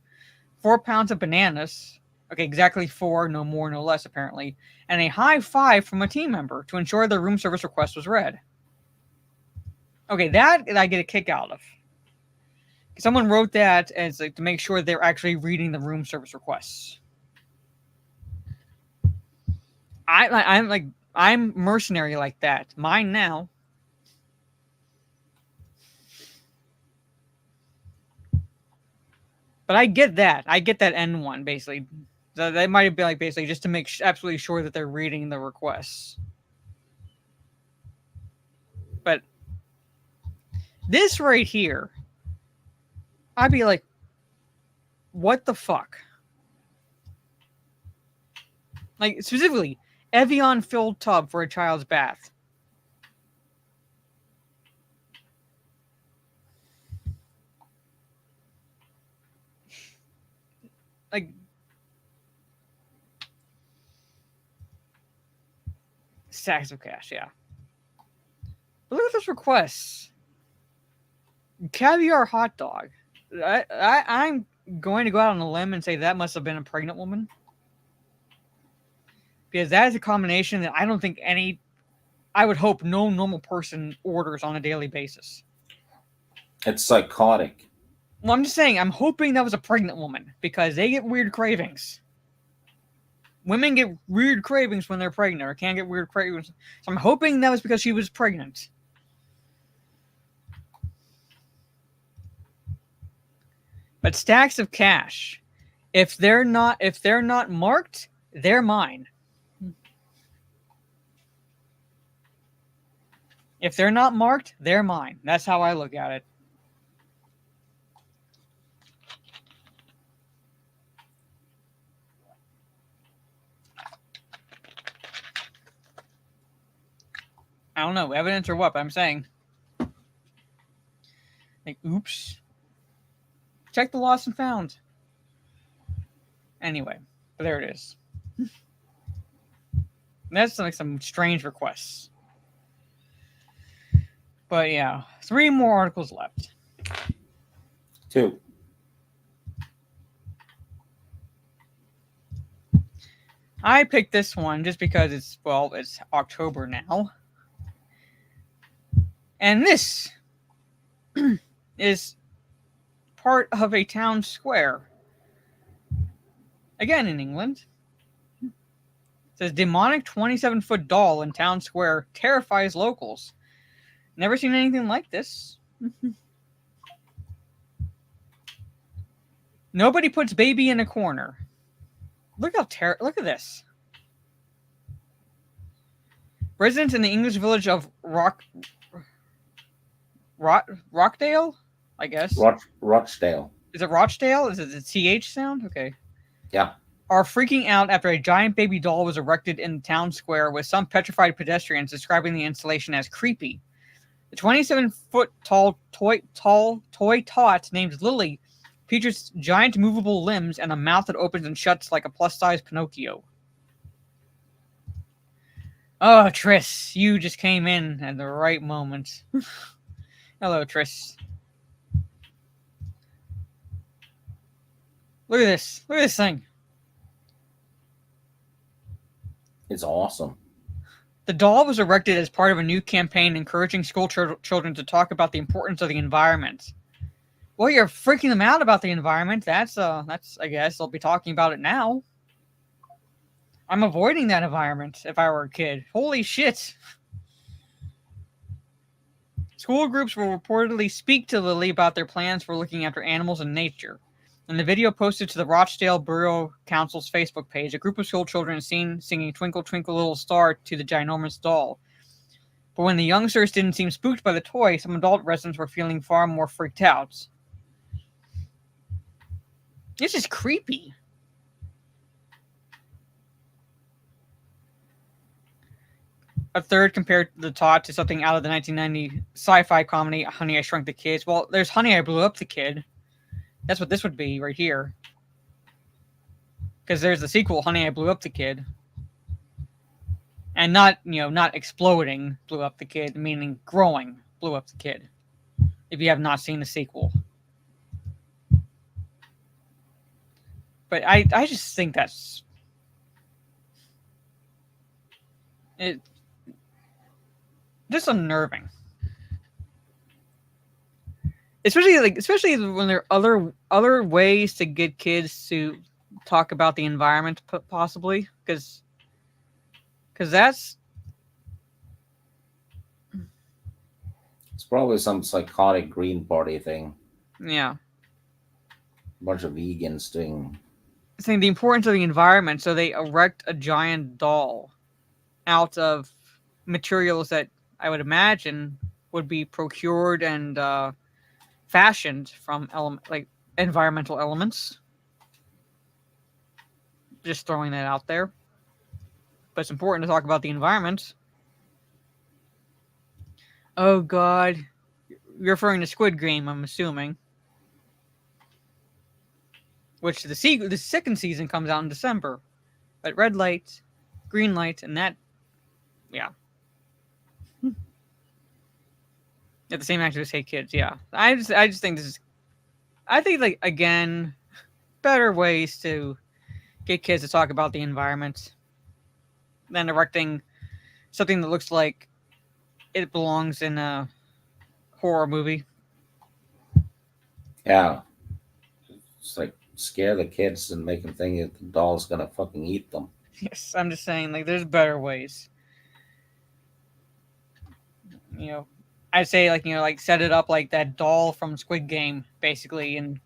4 pounds of bananas. Okay, exactly 4, no more, no less, apparently. And a high five from a team member to ensure their room service request was read. Okay, that I get a kick out of. Someone wrote that as like to make sure they're actually reading the room service requests. I'm mercenary like that. Mine now. But I get that. I get that N one basically. That might be like basically just to make absolutely sure that they're reading the requests. But this right here, I'd be like, what the fuck? Like, specifically, Evian-filled tub for a child's bath. Like, Stacks of cash, yeah. But look at this request. Caviar hot dog. I'm going to go out on a limb and say that must have been a pregnant woman. Because that is a combination that I don't think I would hope no normal person orders on a daily basis. It's psychotic. Well, I'm just saying, I'm hoping that was a pregnant woman because they get weird cravings. Women get weird cravings when they're pregnant or can get weird cravings. So I'm hoping that was because she was pregnant. But stacks of cash, if they're not marked, they're mine. If they're not marked, they're mine. That's how I look at it. I don't know, evidence or what, but I'm saying. Like, oops. Check the lost and found. Anyway, there it is. That's like some strange requests. But yeah, 3 more articles left. 2. I picked this one just because it's October now. And this is part of a town square. Again in England. It says demonic 27-foot doll in town square terrifies locals. Never seen anything like this. Nobody puts baby in a corner. Look at this. Residents in the English village of Rockdale, I guess. Rochdale. Is it Rochdale? Is it the TH sound? Okay. Yeah. Are freaking out after a giant baby doll was erected in the town square with some petrified pedestrians describing the installation as creepy. The 27-foot tall toy tot named Lily features giant movable limbs and a mouth that opens and shuts like a plus-size Pinocchio. Oh, Triss, you just came in at the right moment. Hello, Triss. Look at this. Look at this thing. It's awesome. The doll was erected as part of a new campaign encouraging school children to talk about the importance of the environment. Well, you're freaking them out about the environment. That's I guess they'll be talking about it now. I'm avoiding that environment if I were a kid. Holy shit. School groups will reportedly speak to Lily about their plans for looking after animals and nature. In the video posted to the Rochdale Borough Council's Facebook page, a group of school children is seen singing Twinkle Twinkle Little Star to the ginormous doll. But when the youngsters didn't seem spooked by the toy, some adult residents were feeling far more freaked out. This is creepy. A third compared the tot to something out of the 1990 sci-fi comedy Honey, I Shrunk the Kids. Well, there's Honey, I Blew Up the Kid. That's what this would be right here. Because there's the sequel, Honey, I Blew Up the Kid. And not exploding, blew up the kid, meaning growing, blew up the kid. If you have not seen the sequel. But I just think that's... just unnerving. Especially when there are other ways to get kids to talk about the environment, possibly, because that's... It's probably some psychotic Green Party thing. Yeah. A bunch of vegans doing... Saying the importance of the environment, so they erect a giant doll out of materials that I would imagine would be procured and fashioned from environmental elements. Just throwing that out there. But it's important to talk about the environment. Oh God. You're referring to Squid Game, I'm assuming. Which the second season comes out in December. But red light, green light, and that yeah. Yeah, the same activists hate kids. Yeah, I just think this is. I think like again, better ways to get kids to talk about the environment than erecting something that looks like it belongs in a horror movie. Yeah. It's like scare the kids and make them think that the doll's gonna fucking eat them. Yes, I'm just saying like there's better ways. You know, I'd say like like set it up like that doll from Squid Game basically, and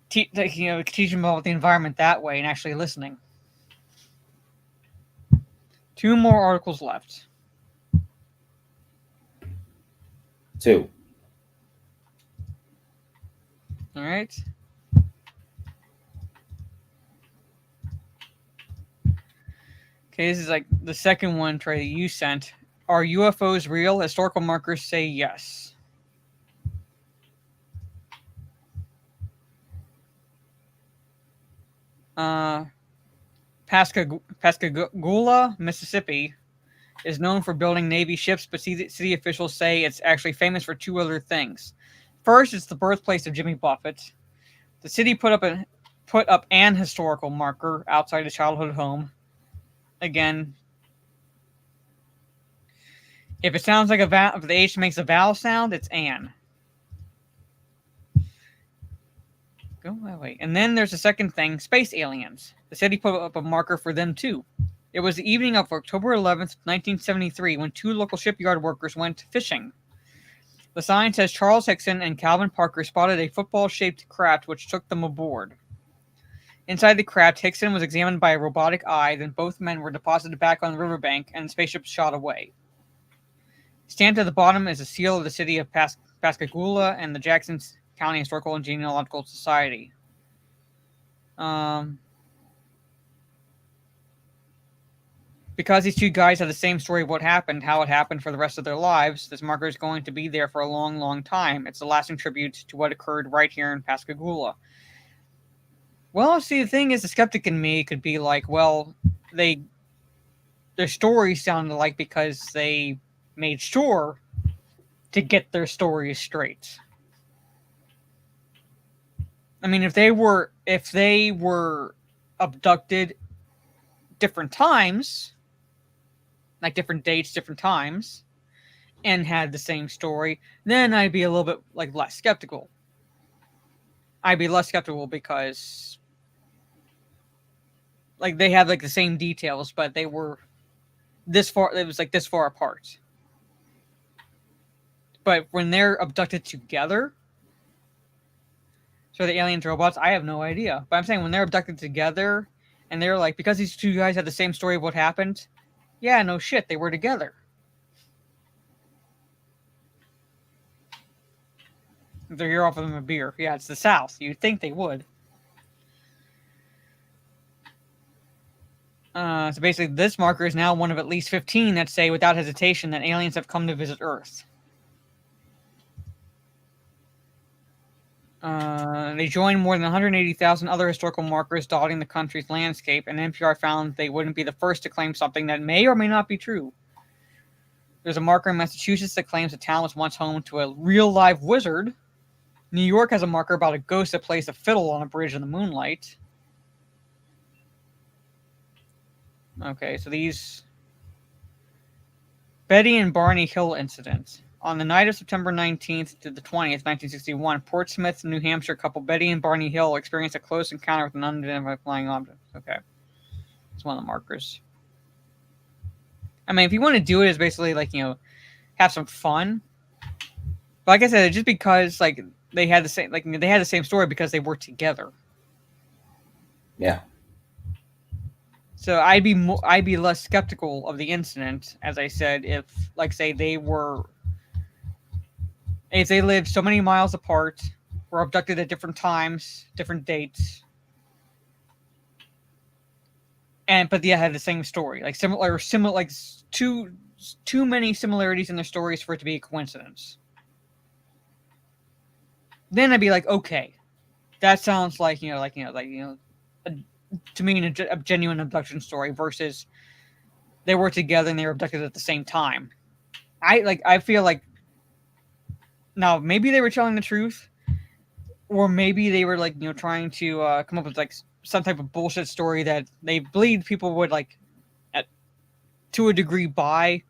teach them about the environment that way and actually listening. 2 more articles left. 2. All right. Okay, this is like the second one, Trey, that you sent. Are UFOs real? Historical markers say yes. Pascagoula, Mississippi, is known for building Navy ships, but city officials say it's actually famous for 2 other things. First, it's the birthplace of Jimmy Buffett. The city put up an historical marker outside his childhood home. Again, if it sounds like a vowel, if the H makes a vowel sound, it's an. Go that way. And then there's a second thing, space aliens. The city put up a marker for them too. It was the evening of October 11th, 1973, when 2 local shipyard workers went fishing. The sign says Charles Hickson and Calvin Parker spotted a football-shaped craft which took them aboard. Inside the craft, Hickson was examined by a robotic eye, then both men were deposited back on the riverbank and the spaceship shot away. Stamped at the bottom is a seal of the city of Pascagoula and the Jackson County Historical and Genealogical Society. Because these 2 guys have the same story of what happened, how it happened for the rest of their lives, this marker is going to be there for a long, long time. It's a lasting tribute to what occurred right here in Pascagoula. Well, see, the thing is, the skeptic in me could be like, well, their stories sounded like because they made sure to get their stories straight. I mean, if they were abducted different times, like different dates, different times, and had the same story, then I'd be a little bit like less skeptical. I'd be less skeptical because like they have like the same details, but they were this far. It was like this far apart. But when they're abducted together, so the aliens, robots, I have no idea. But I'm saying when they're abducted together, and they're like, because these 2 guys had the same story of what happened, yeah, no shit, they were together. They're here offering them a beer. Yeah, it's the South. You'd think they would. So basically, this marker is now one of at least 15 that say without hesitation that aliens have come to visit Earth. They joined more than 180,000 other historical markers dotting the country's landscape, and NPR found they wouldn't be the first to claim something that may or may not be true. There's a marker in Massachusetts that claims the town was once home to a real live wizard. New York has a marker about a ghost that plays a fiddle on a bridge in the moonlight. Okay, so these... Betty and Barney Hill incident. On the night of September 19th to the 20th, 1961, Portsmouth, New Hampshire couple Betty and Barney Hill experienced a close encounter with an unidentified flying object. Okay. It's one of the markers. I mean, if you want to do it, it's basically like, have some fun. But like I said, just because like they had the same story because they were together. Yeah. So I'd be less skeptical of the incident, as I said, if like say if they lived so many miles apart, were abducted at different times, different dates, but they had the same story, like similar, like too many similarities in their stories for it to be a coincidence. Then I'd be like, okay, that sounds like to me a genuine abduction story versus they were together and they were abducted at the same time. I feel like now maybe they were telling the truth, or maybe they were like, you know, trying to come up with like some type of bullshit story that they believed people would like to a degree buy.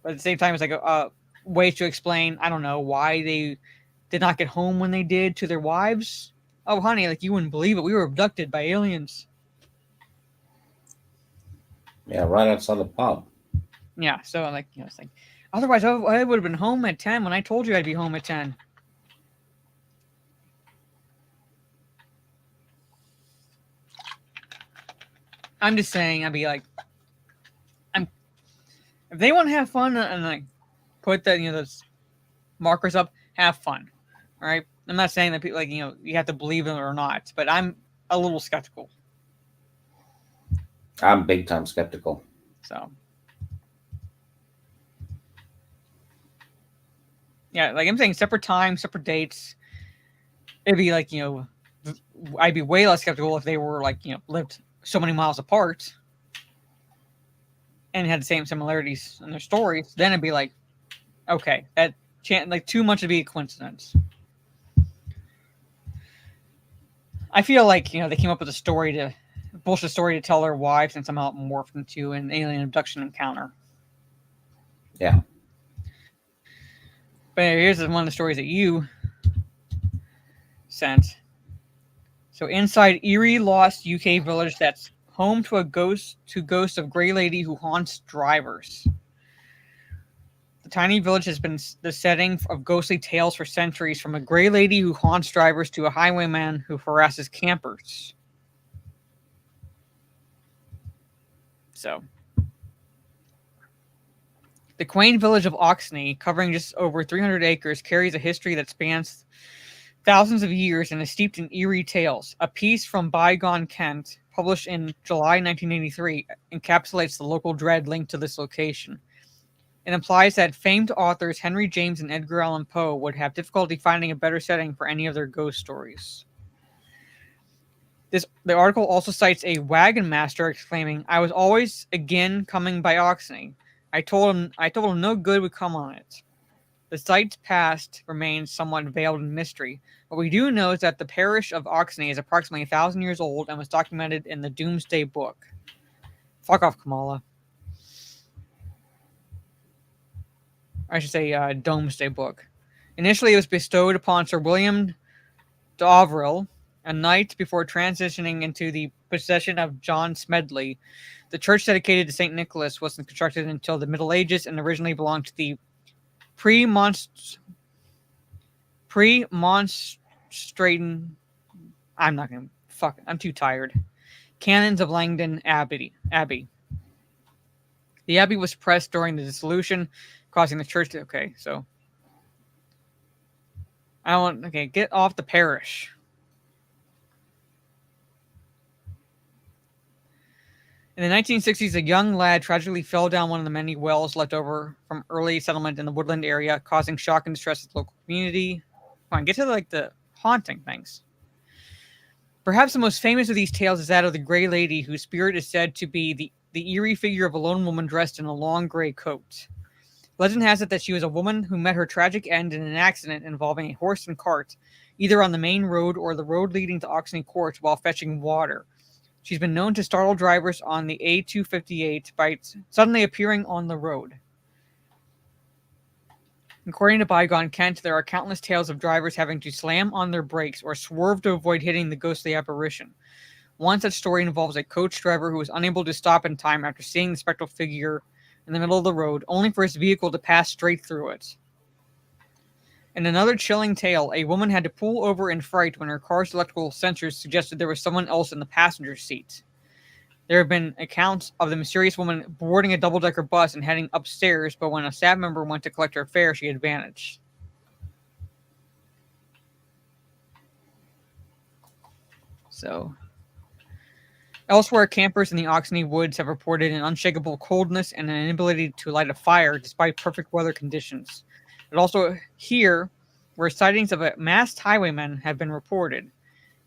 But at the same time, it's like a way to explain, I don't know, why they did not get home when they did to their wives. Oh, honey, like you wouldn't believe it. We were abducted by aliens. Yeah, right outside the pub. Yeah, so like, you know, it's like, otherwise I would have been home at 10 when I told you I'd be home at 10. I'm just saying, I'd be like, if they want to have fun and like put that, you know, those markers up, have fun. All right. I'm not saying that people like, you know, you have to believe it or not, but I'm a little skeptical. I'm big time skeptical. So yeah, like I'm saying, separate times, separate dates. It'd be like, you know, I'd be way less skeptical if they were like, you know, lived so many miles apart and had the same similarities in their stories. Then it'd be like, okay, that like too much to be a coincidence. I feel like, you know, they came up with a bullshit story to tell their wives, and somehow it morphed into an alien abduction encounter. Yeah. But here's one of the stories that you sent. So inside eerie, lost UK village that's home to ghost of Grey Lady who haunts drivers. The tiny village has been the setting of ghostly tales for centuries, from a Grey Lady who haunts drivers to a highwayman who harasses campers. So, the quaint village of Oxney, covering just over 300 acres, carries a history that spans thousands of years and is steeped in eerie tales. A piece from Bygone Kent, published in July 1983, encapsulates the local dread linked to this location. It implies that famed authors Henry James and Edgar Allan Poe would have difficulty finding a better setting for any of their ghost stories. The article also cites a wagon master exclaiming, "I was always again coming by Oxney. I told him no good would come on it." The site's past remains somewhat veiled in mystery. What we do know is that the parish of Oxney is approximately 1,000 years old and was documented in the Doomsday Book. Fuck off, Kamala. I should say Domesday Book. Initially, it was bestowed upon Sir William D'Avril, a knight, before transitioning into the possession of John Smedley. The church dedicated to St. Nicholas wasn't constructed until the Middle Ages and originally belonged to the pre-Monstraten. I'm too tired. Canons of Langdon Abbey. The abbey was suppressed during the dissolution, causing the church to... Okay, so... get off the parish. In the 1960s, a young lad tragically fell down one of the many wells left over from early settlement in the woodland area, causing shock and distress to the local community. Come on, get to the haunting things. Perhaps the most famous of these tales is that of the Grey Lady, whose spirit is said to be the eerie figure of a lone woman dressed in a long gray coat. Legend has it that she was a woman who met her tragic end in an accident involving a horse and cart, either on the main road or the road leading to Oxney Court while fetching water. She's been known to startle drivers on the A258 by suddenly appearing on the road. According to Bygone Kent, there are countless tales of drivers having to slam on their brakes or swerve to avoid hitting the ghostly apparition. One such story involves a coach driver who was unable to stop in time after seeing the spectral figure in the middle of the road, only for his vehicle to pass straight through it. In another chilling tale, a woman had to pull over in fright when her car's electrical sensors suggested there was someone else in the passenger seat. There have been accounts of the mysterious woman boarding a double-decker bus and heading upstairs, but when a staff member went to collect her fare, she had vanished. So, elsewhere, campers in the Oxney woods have reported an unshakable coldness and an inability to light a fire despite perfect weather conditions. But also here, where sightings of a masked highwayman have been reported.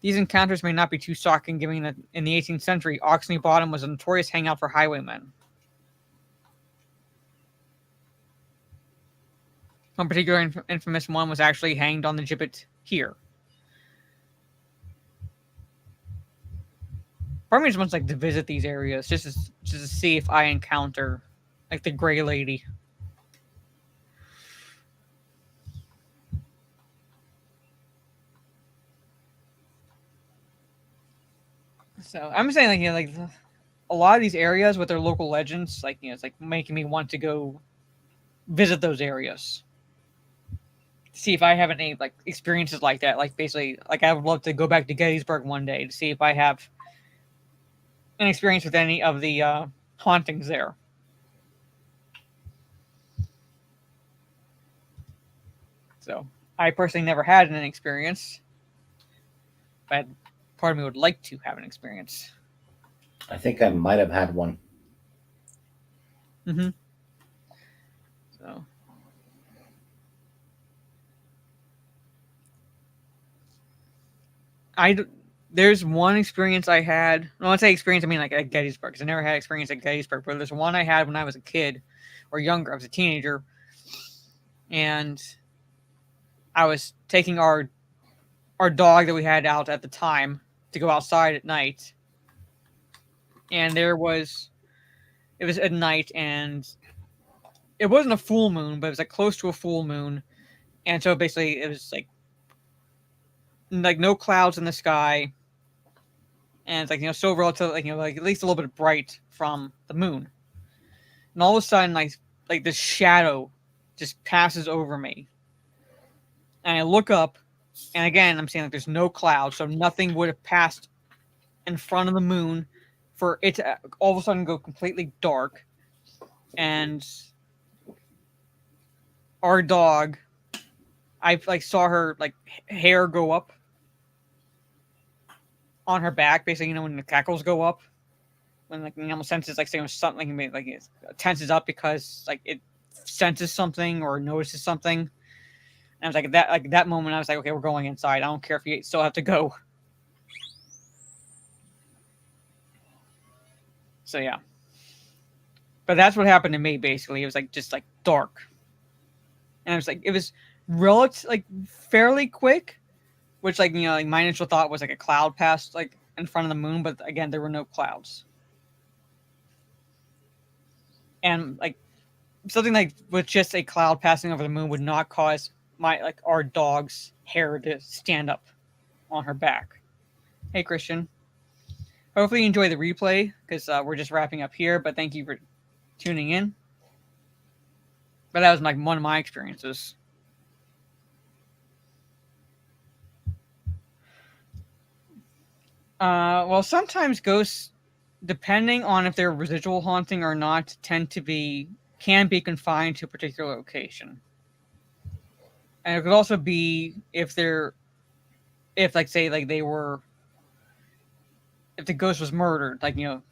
These encounters may not be too shocking, given that in the 18th century, Oxney Bottom was a notorious hangout for highwaymen. One particular infamous one was actually hanged on the gibbet here. Part of me just wants like to visit these areas just to see if I encounter like the Gray Lady. So I'm saying like like a lot of these areas with their local legends, like it's like making me want to go visit those areas. See if I have any like experiences like that. Like basically, like I would love to go back to Gettysburg one day to see if I have an experience with any of the hauntings there. So I personally never had an experience, but part of me would like to have an experience. I think I might have had one. Mm-hmm. So. There's one experience I had. When I say experience, I mean like at Gettysburg, because I never had experience at Gettysburg. But there's one I had when I was a kid, or younger. I was a teenager, and I was taking our dog that we had out at the time to go outside at night, and it was at night, and it wasn't a full moon, but it was like close to a full moon, and so basically it was like no clouds in the sky. And it's like, still relative, like, like at least a little bit bright from the moon. And all of a sudden, like this shadow just passes over me. And I look up, and again, I'm seeing like there's no clouds, so nothing would have passed in front of the moon for it to all of a sudden go completely dark. And our dog, I like saw her like hair go up on her back, basically, when the cackles go up, when like the animal senses like saying something, like it tenses up because like it senses something or notices something. And I was like that moment, I was like, okay, we're going inside. I don't care if you still have to go. So yeah, but that's what happened to me. Basically, it was like just like dark, and it was relative, like fairly quick. Which, like, like my initial thought was like a cloud passed like in front of the moon, but again, there were no clouds. And like something like with just a cloud passing over the moon would not cause our dog's hair to stand up on her back. Hey, Christian. Hopefully you enjoy the replay because we're just wrapping up here. But thank you for tuning in. But that was like one of my experiences. Well, sometimes ghosts, depending on if they're residual haunting or not, can be confined to a particular location. And it could also be if the ghost was murdered, like, could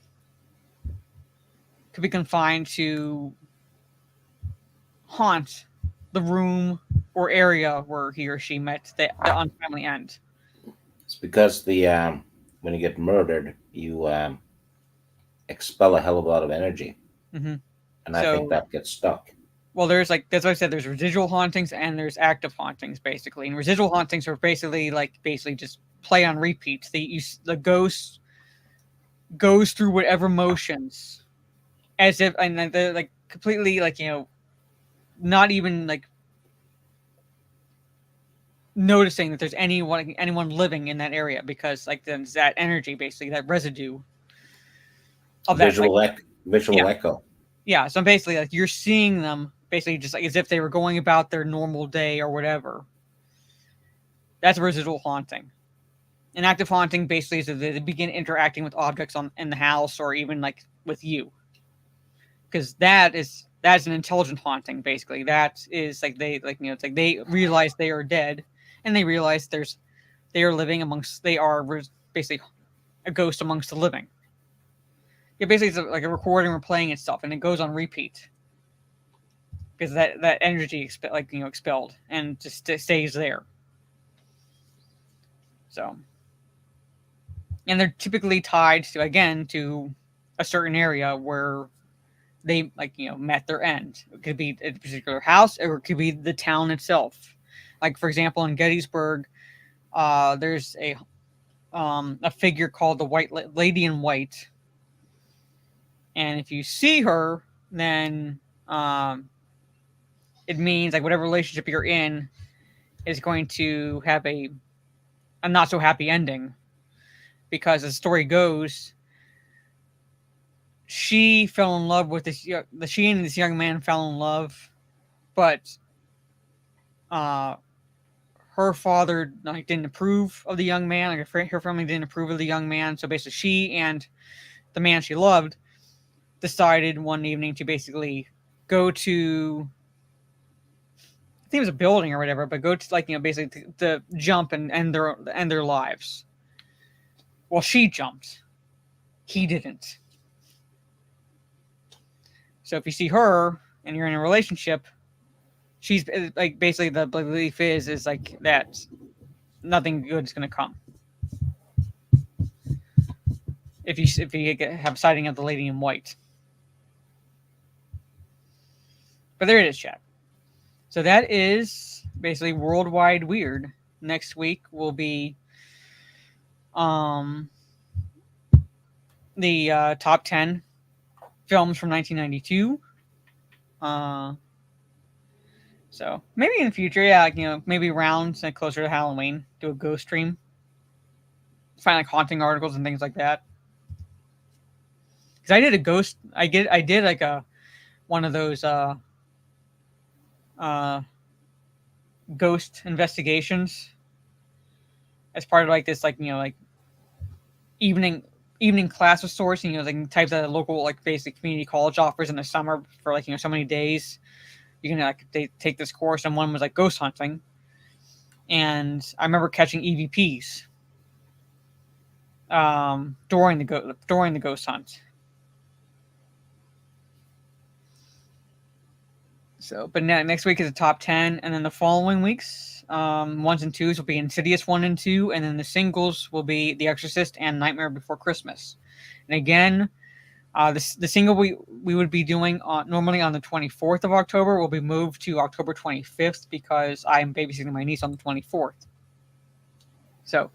be confined to haunt the room or area where he or she met the untimely end. It's because when you get murdered, you expel a hell of a lot of energy, and I think that gets stuck. Well, that's what I said. There's residual hauntings and there's active hauntings, basically. And residual hauntings are basically just play on repeat. The ghost goes through whatever motions, as if, and they're like completely not even like noticing that there's anyone living in that area, because like there's that energy, basically that residue of that visual echo. Yeah, so basically like you're seeing them basically just like as if they were going about their normal day or whatever. That's residual haunting. An active haunting basically is that they begin interacting with objects in the house or even like with you, because that's an intelligent haunting. Basically, that is like it's like they realize they are dead. And they realize they are basically a ghost amongst the living. Yeah, basically it's like a recording replaying itself, and it goes on repeat because that energy expelled and just stays there. So, and they're typically tied to a certain area where they met their end. It could be a particular house, or it could be the town itself. Like for example, in Gettysburg, there's a figure called the Lady in White, and if you see her, then it means like whatever relationship you're in is going to have a not so happy ending, because as the story goes, she fell in love with this. She and this young man fell in love, but her father didn't approve of the young man. Like her family didn't approve of the young man. So basically, she and the man she loved decided one evening to basically go to, I think it was a building or whatever, but go to basically to jump and end their lives. Well, she jumped. He didn't. So if you see her and you're in a relationship, she's like, basically the belief is like that nothing good is going to come. If you have sighting of the Lady in White. But there it is, chat. So that is basically Worldwide Weird. Next week will be the top 10 films from 1992. So maybe in the future, maybe around closer to Halloween, do a ghost stream. Find like haunting articles and things like that. Because I did a ghost. I did like one of those ghost investigations as part of like this evening class of sorts. Like types that a local basic community college offers in the summer for so many days. You can they take this course, and one was like ghost hunting. And I remember catching EVPs during the ghost hunt. So, but next week is the top 10, and then the following weeks, 1s and 2s will be Insidious 1 and 2, and then the singles will be The Exorcist and Nightmare Before Christmas. And again, the single we would be doing normally on the 24th of October will be moved to October 25th because I'm babysitting my niece on the 24th. So,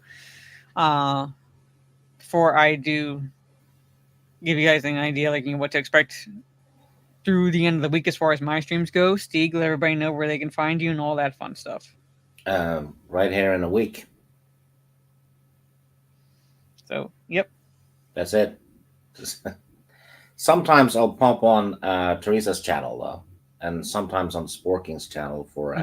before I do give you guys an idea what to expect through the end of the week as far as my streams go, Stieg, let everybody know where they can find you and all that fun stuff. Right here in a week. So, yep. That's it. Sometimes I'll pop on Teresa's channel, though, and sometimes on Sporking's channel for,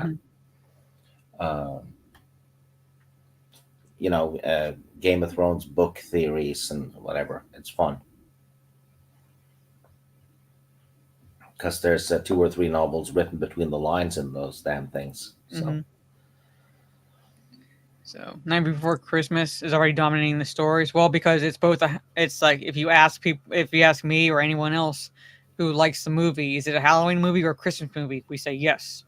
Game of Thrones book theories and whatever. It's fun. Because there's 2 or 3 novels written between the lines in those damn things. So. So, Night Before Christmas is already dominating the stories. Well, because it's both. It's like if you ask me or anyone else who likes the movie, is it a Halloween movie or a Christmas movie? We say yes.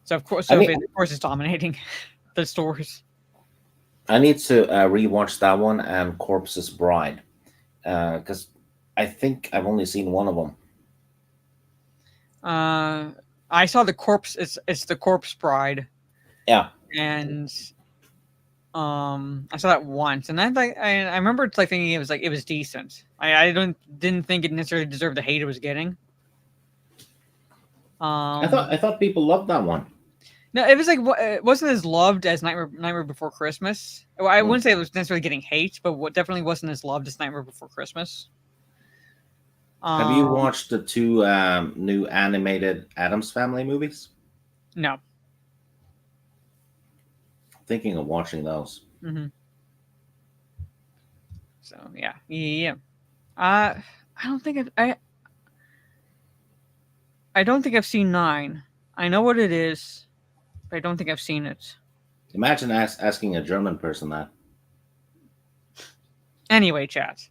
So of course, it's dominating the stories. I need to rewatch that one and Corpse's Bride, because I think I've only seen one of them. I saw the Corpse. It's the Corpse Bride. Yeah, and I saw that once, and I remember thinking it was decent. I didn't think it necessarily deserved the hate it was getting. I thought people loved that one. No, it was it wasn't as loved as Nightmare Before Christmas. Well, I wouldn't say it was necessarily getting hate, but what definitely wasn't as loved as Nightmare Before Christmas. Have you watched the 2 new animated Addams Family movies? No. Thinking of watching those. Mm-hmm. So yeah. I don't think I don't think I've seen 9. I know what it is, but I don't think I've seen it. Imagine asking a German person that. Anyway, chat.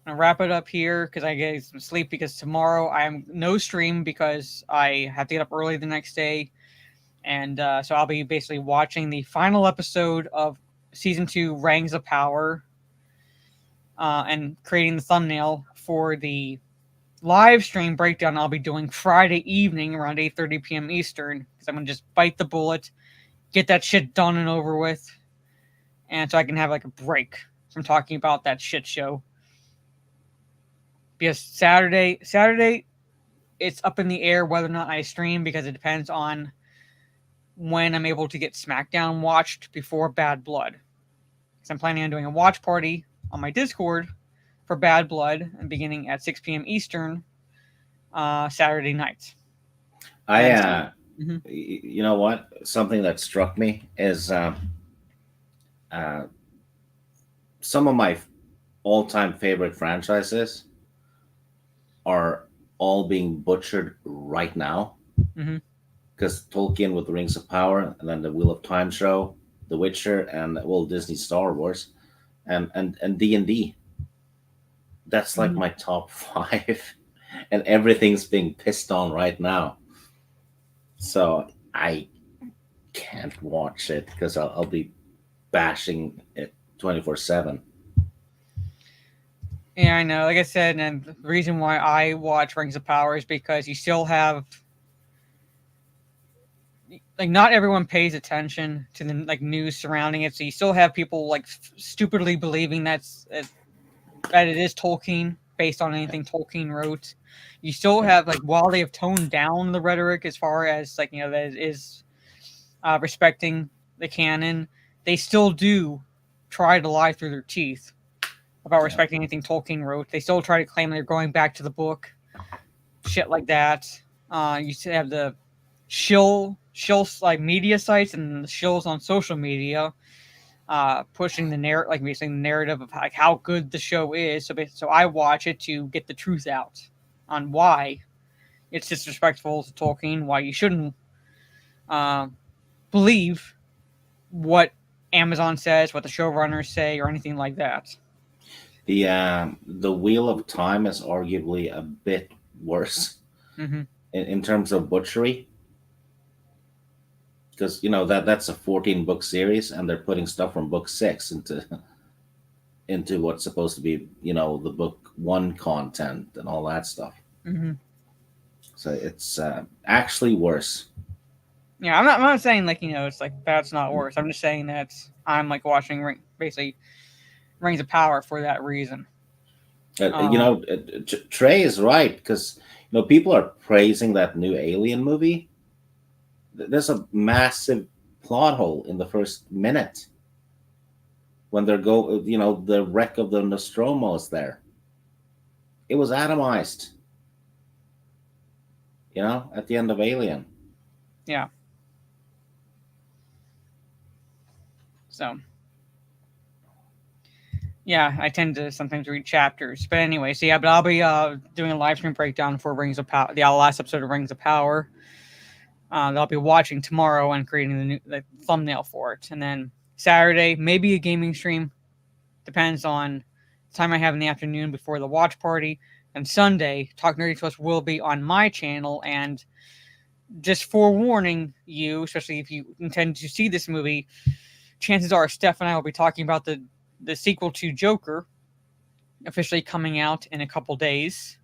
I'm gonna wrap it up here because I get some sleep because tomorrow I am no stream because I have to get up early the next day. And so I'll be basically watching the final episode of Season 2, Rings of Power, and creating the thumbnail for the live stream breakdown I'll be doing Friday evening around 8:30 p.m. Eastern, because I'm gonna just bite the bullet, get that shit done and over with, and so I can have like a break from talking about that shit show. Because Saturday, it's up in the air whether or not I stream, because it depends on when I'm able to get SmackDown watched before Bad Blood. Because I'm planning on doing a watch party on my Discord for Bad Blood, and beginning at 6 p.m. Eastern, Saturday night. You know what? Something that struck me is some of my all-time favorite franchises are all being butchered right now. Because Tolkien with the Rings of Power, and then the Wheel of Time show, The Witcher, and Disney Star Wars, and D&D. That's like my top 5, and everything's being pissed on right now. So I can't watch it because I'll be bashing it 24/7. Yeah, I know. Like I said, and the reason why I watch Rings of Power is because you still have, like, not everyone pays attention to the like news surrounding it. So you still have people like stupidly believing that it is Tolkien, based on anything Tolkien wrote. You still have, like, while they have toned down the rhetoric as far as, like, that is respecting the canon, they still do try to lie through their teeth about respecting anything Tolkien wrote. They still try to claim they're going back to the book, shit like that. You still have the shill like media sites and the shills on social media pushing the narrative, like basically the narrative of like how good the show is. So I watch it to get the truth out on why it's disrespectful to Tolkien, why you shouldn't believe what Amazon says, what the showrunners say, or anything like that. The Wheel of Time is arguably a bit worse in terms of butchery, because that's a 14-book series, and they're putting stuff from book 6 into what's supposed to be the book 1 content and all that stuff. So it's actually worse. Yeah, I'm not saying like it's like that's not worse. I'm just saying that I'm like watching basically Rings of Power for that reason. Trey is right, because people are praising that new Alien movie. There's a massive plot hole in the first minute when the wreck of the Nostromo is there. It was atomized, at the end of Alien. Yeah. So, yeah, I tend to sometimes read chapters. But anyway, so yeah, but I'll be doing a live stream breakdown for Rings of Power, the last episode of Rings of Power. That I'll be watching tomorrow and creating the thumbnail for it. And then Saturday, maybe a gaming stream. Depends on the time I have in the afternoon before the watch party. And Sunday, Talk Nerdy to Us will be on my channel. And just forewarning you, especially if you intend to see this movie, chances are Steph and I will be talking about the sequel to Joker, officially coming out in a couple days,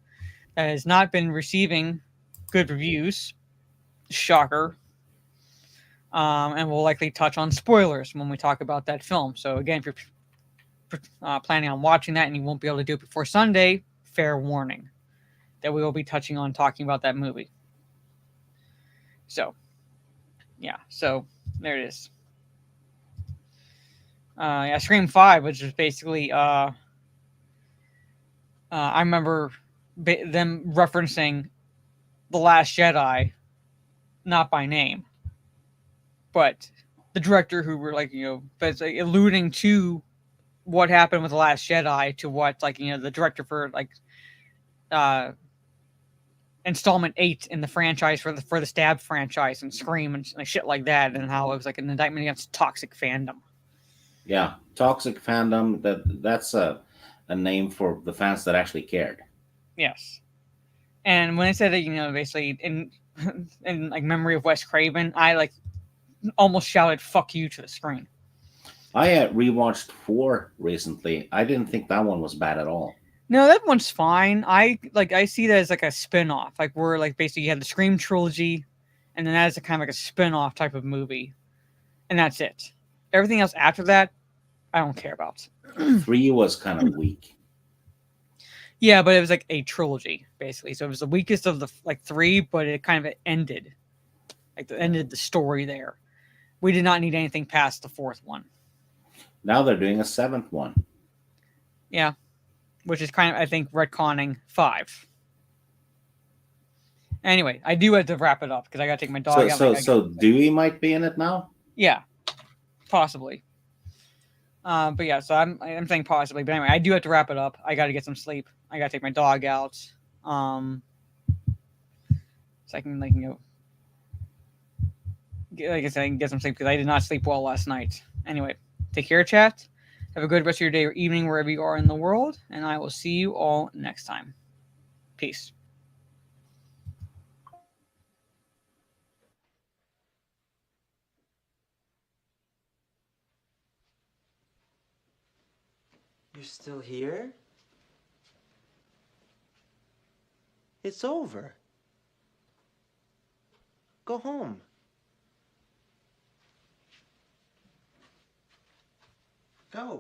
that has not been receiving good reviews. Shocker. And we'll likely touch on spoilers when we talk about that film. So again, if you're planning on watching that and you won't be able to do it before Sunday, fair warning that we will be talking about that movie. So, yeah. So there it is. Scream 5, which is basically, I remember them referencing The Last Jedi, not by name, but the director who were but like alluding to what happened with The Last Jedi to what the director for installment 8 in the franchise for the Stab franchise and Scream and shit like that, and how it was like an indictment against toxic fandom. Yeah, toxic fandom. That's a name for the fans that actually cared. Yes, and when I said that, basically in like memory of Wes Craven, I almost shouted "fuck you" to the screen. I rewatched 4 recently. I didn't think that one was bad at all. No, that one's fine. I see that as like a spin-off. Like we're like basically you have the Scream trilogy, and then that is a kind of like a spin-off type of movie. And that's it. Everything else after that, I don't care about. 3 was kind of weak. Yeah, but it was like a trilogy, basically. So it was the weakest of the like 3, but it kind of ended. Like ended the story there. We did not need anything past the 4th one. Now they're doing a 7th one. Yeah. Which is kind of, I think, retconning 5. Anyway, I do have to wrap it up because I got to take my dog out. So Dewey might be in it now? Yeah, possibly. But yeah, so I'm saying possibly. But anyway, I do have to wrap it up. I got to get some sleep. I got to take my dog out. So I can like I said, I can get some sleep because I did not sleep well last night. Anyway, take care, chat. Have a good rest of your day or evening wherever you are in the world, and I will see you all next time. Peace. You're still here? It's over. Go home. Go.